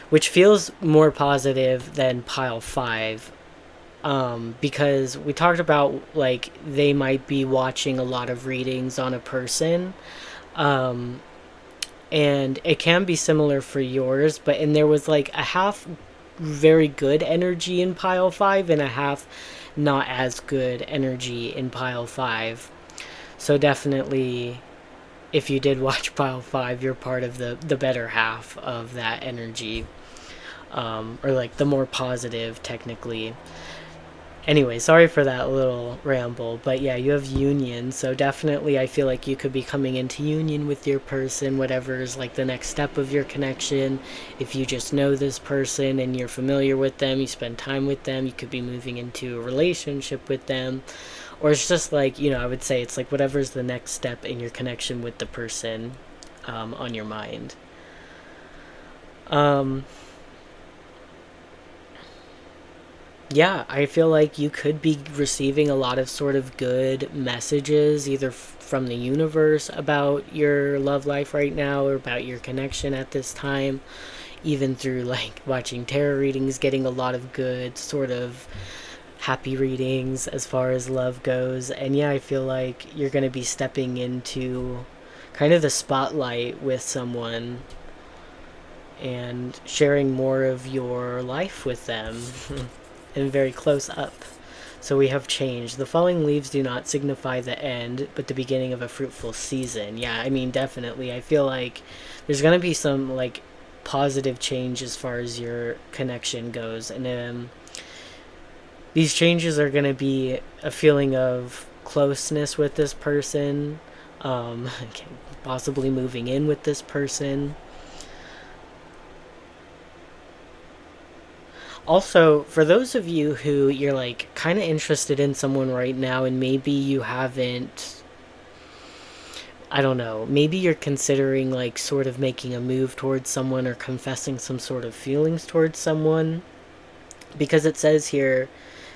which feels more positive than pile 5. Because we talked about like they might be watching a lot of readings on a person, and it can be similar for yours, and there was like a half very good energy in pile 5 and a half not as good energy in pile 5. So definitely, if you did watch pile 5, you're part of the better half of that energy, or like the more positive technically. Anyway, sorry for that little ramble, but yeah, you have union, so definitely I feel like you could be coming into union with your person, whatever is like the next step of your connection. If you just know this person and you're familiar with them, you spend time with them, you could be moving into a relationship with them, or it's just like, I would say it's like whatever's the next step in your connection with the person on your mind. Yeah, I feel like you could be receiving a lot of sort of good messages, either from the universe about your love life right now or about your connection at this time, even through like watching tarot readings, getting a lot of good sort of happy readings as far as love goes. And yeah, I feel like you're going to be stepping into kind of the spotlight with someone and sharing more of your life with them and very close up. So we have change. The falling leaves do not signify the end, but the beginning of a fruitful season. Yeah, I mean, definitely. I feel like there's going to be some, like, positive change as far as your connection goes. And these changes are going to be a feeling of closeness with this person, um, possibly moving in with this person. Also, for those of you who you're like kind of interested in someone right now and maybe you haven't, I don't know, maybe you're considering like sort of making a move towards someone or confessing some sort of feelings towards someone, because it says here,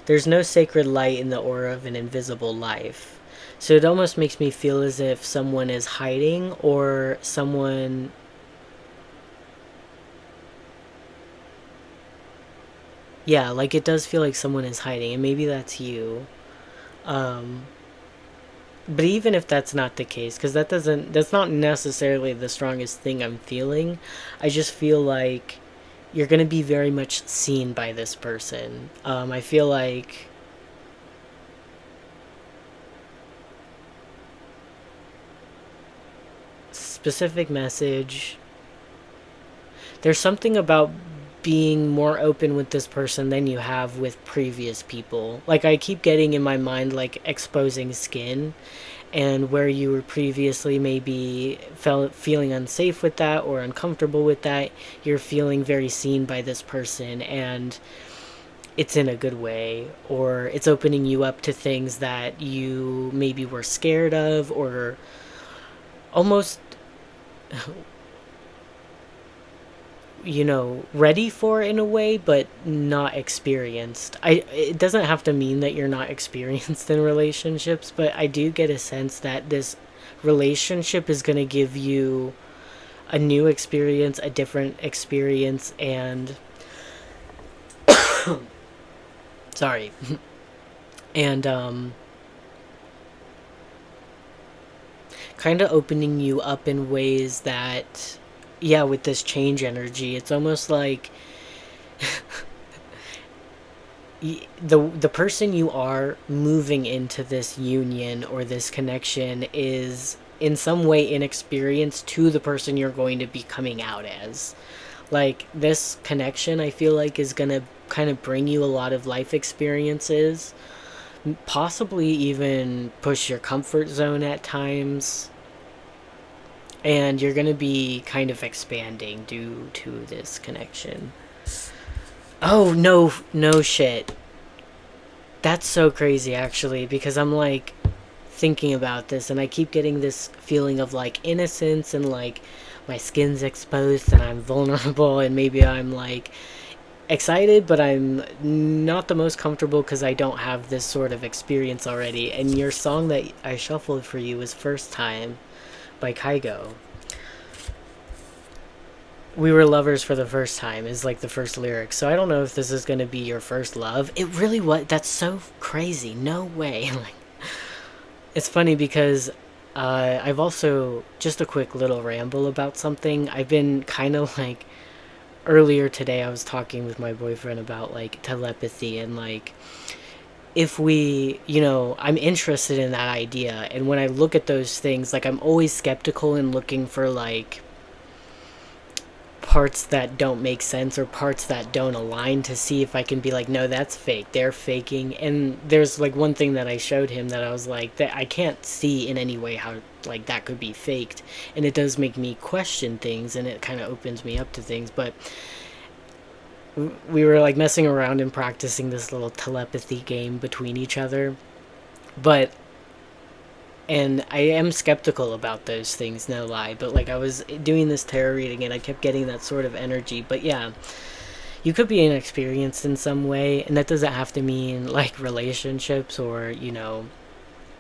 there's no sacred light in the aura of an invisible life. So it almost makes me feel as if someone is hiding or someone. Yeah, like it does feel like someone is hiding, and maybe that's you. Um, but even if that's not the case, because that's not necessarily the strongest thing I'm feeling, I just feel like you're going to be very much seen by this person. I feel like specific message. There's something about being more open with this person than you have with previous people. Like I keep getting in my mind like exposing skin, and where you were previously maybe feeling unsafe with that or uncomfortable with that, you're feeling very seen by this person, and it's in a good way, or it's opening you up to things that you maybe were scared of or almost, ready for in a way, but not experienced. It doesn't have to mean that you're not experienced in relationships, but I do get a sense that this relationship is going to give you a new experience, a different experience, and sorry. And kind of opening you up in ways that, yeah, with this change energy, it's almost like the person you are moving into this union or this connection is in some way inexperienced to the person you're going to be coming out as. Like this connection, I feel like is going to kind of bring you a lot of life experiences, possibly even push your comfort zone at times, and you're going to be kind of expanding due to this connection. Oh, no, no shit. That's so crazy, actually, because I'm like thinking about this and I keep getting this feeling of like innocence and like my skin's exposed and I'm vulnerable, and maybe I'm like excited, but I'm not the most comfortable because I don't have this sort of experience already. And your song that I shuffled for you was First Time by Kygo. We were lovers for the first time is like the first lyric. So I don't know if this is going to be your first love. It really was. That's so crazy. No way. Like, it's funny because I've also, just a quick little ramble about something. I've been kind of like, earlier today I was talking with my boyfriend about like telepathy and like if we, I'm interested in that idea. And when I look at those things, like I'm always skeptical and looking for like parts that don't make sense or parts that don't align to see if I can be like, no, that's fake. They're faking. And there's like one thing that I showed him that I was like, that I can't see in any way how like that could be faked. And it does make me question things and it kind of opens me up to things. But we were like messing around and practicing this little telepathy game between each other. But and I am skeptical about those things, no lie, but like I was doing this tarot reading and I kept getting that sort of energy. But yeah, you could be inexperienced in some way, and that doesn't have to mean like relationships or,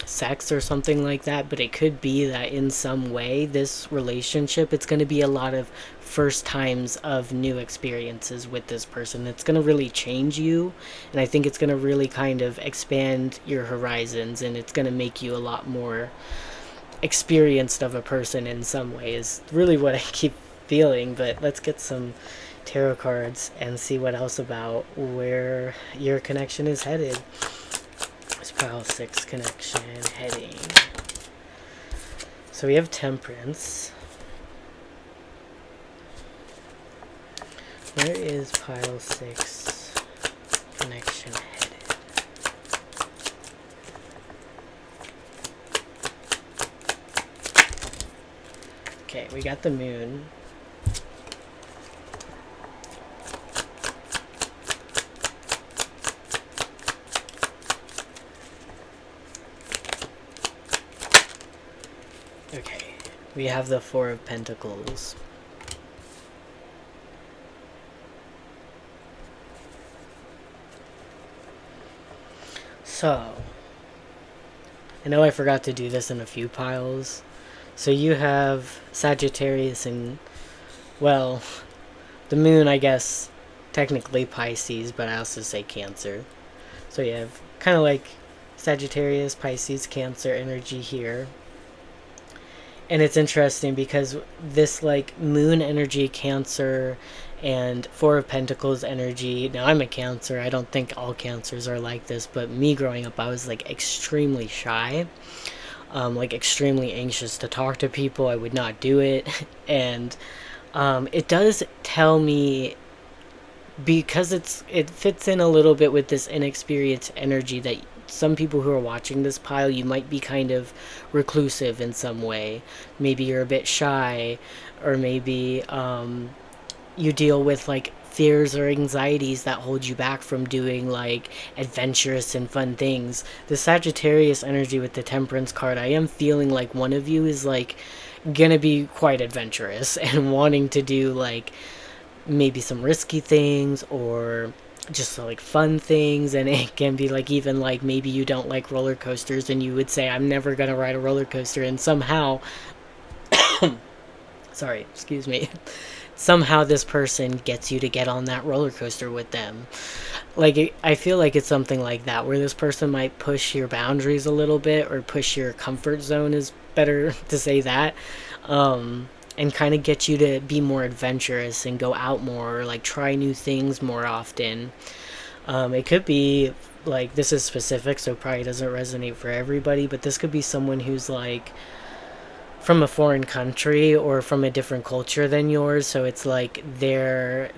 sex or something like that, but it could be that in some way this relationship, it's going to be a lot of first times of new experiences with this person. It's going to really change you, and I think it's going to really kind of expand your horizons, and it's going to make you a lot more experienced of a person in some way is really what I keep feeling. But let's get some tarot cards and see what else about where your connection is headed. It's pile 6 connection heading. So we have Temperance. Where is pile 6 connection headed? Okay, we got the Moon. Okay, we have the Four of Pentacles. So, I know I forgot to do this in a few piles. So you have Sagittarius and, well, the Moon, I guess, technically Pisces, but I also say Cancer. So you have kind of like Sagittarius, Pisces, Cancer energy here. And it's interesting because this like Moon energy, Cancer, and Four of Pentacles energy. Now I'm a Cancer. I don't think all Cancers are like this, but me growing up, I was like extremely shy. Like extremely anxious to talk to people. I would not do it. And it does tell me, because it fits in a little bit with this inexperienced energy, that some people who are watching this pile, you might be kind of reclusive in some way. Maybe you're a bit shy, or maybe you deal with like fears or anxieties that hold you back from doing like adventurous and fun things. The Sagittarius energy with the Temperance card, I am feeling like one of you is like gonna be quite adventurous and wanting to do like maybe some risky things or just like fun things. And it can be like, even like maybe you don't like roller coasters and you would say, I'm never gonna ride a roller coaster, and somehow sorry, excuse me, somehow this person gets you to get on that roller coaster with them. Like, I feel like it's something like that, where this person might push your boundaries a little bit, or push your comfort zone is better to say that, and kind of get you to be more adventurous and go out more, or like try new things more often. It could be like, this is specific, so probably doesn't resonate for everybody, but this could be someone who's like from a foreign country or from a different culture than yours, so it's like they're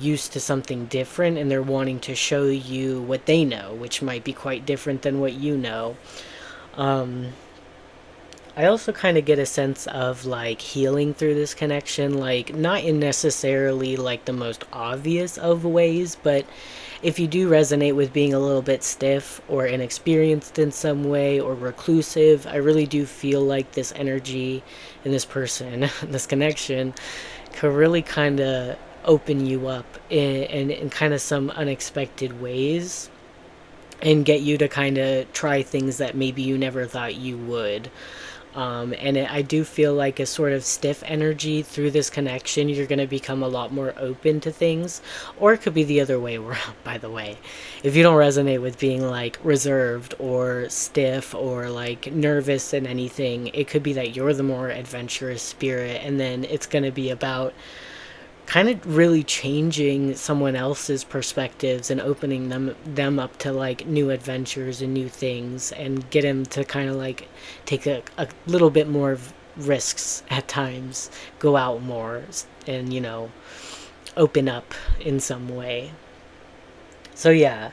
used to something different and they're wanting to show you what they know, which might be quite different than what you know. I also kind of get a sense of like healing through this connection, like not in necessarily like the most obvious of ways, but if you do resonate with being a little bit stiff or inexperienced in some way or reclusive, I really do feel like this energy and this person, this connection, could really kind of open you up in kind of some unexpected ways and get you to kind of try things that maybe you never thought you would. I do feel like a sort of stiff energy through this connection. You're going to become a lot more open to things. Or it could be the other way around, by the way. If you don't resonate with being like reserved or stiff or like nervous in anything, it could be that you're the more adventurous spirit, and then it's going to be about kind of really changing someone else's perspectives and opening them up to like new adventures and new things, and get them to kind of like take a little bit more risks at times, go out more, and open up in some way. So yeah,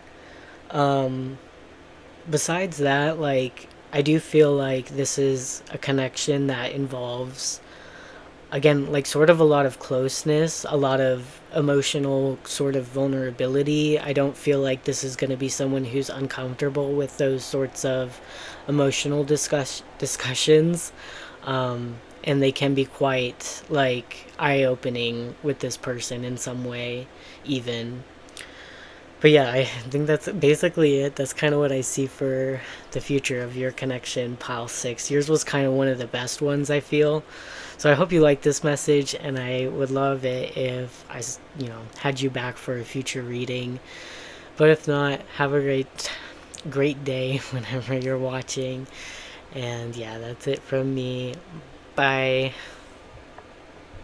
besides that, like, I do feel like this is a connection that involves, again, like sort of a lot of closeness, a lot of emotional sort of vulnerability. I don't feel like this is going to be someone who's uncomfortable with those sorts of emotional discussions. And they can be quite like eye-opening with this person in some way, even. But yeah, I think that's basically it. That's kind of what I see for the future of your connection, pile 6. Yours was kind of one of the best ones, I feel. So I hope you like this message, and I would love it if I, had you back for a future reading. But if not, have a great day whenever you're watching. And yeah, that's it from me. Bye.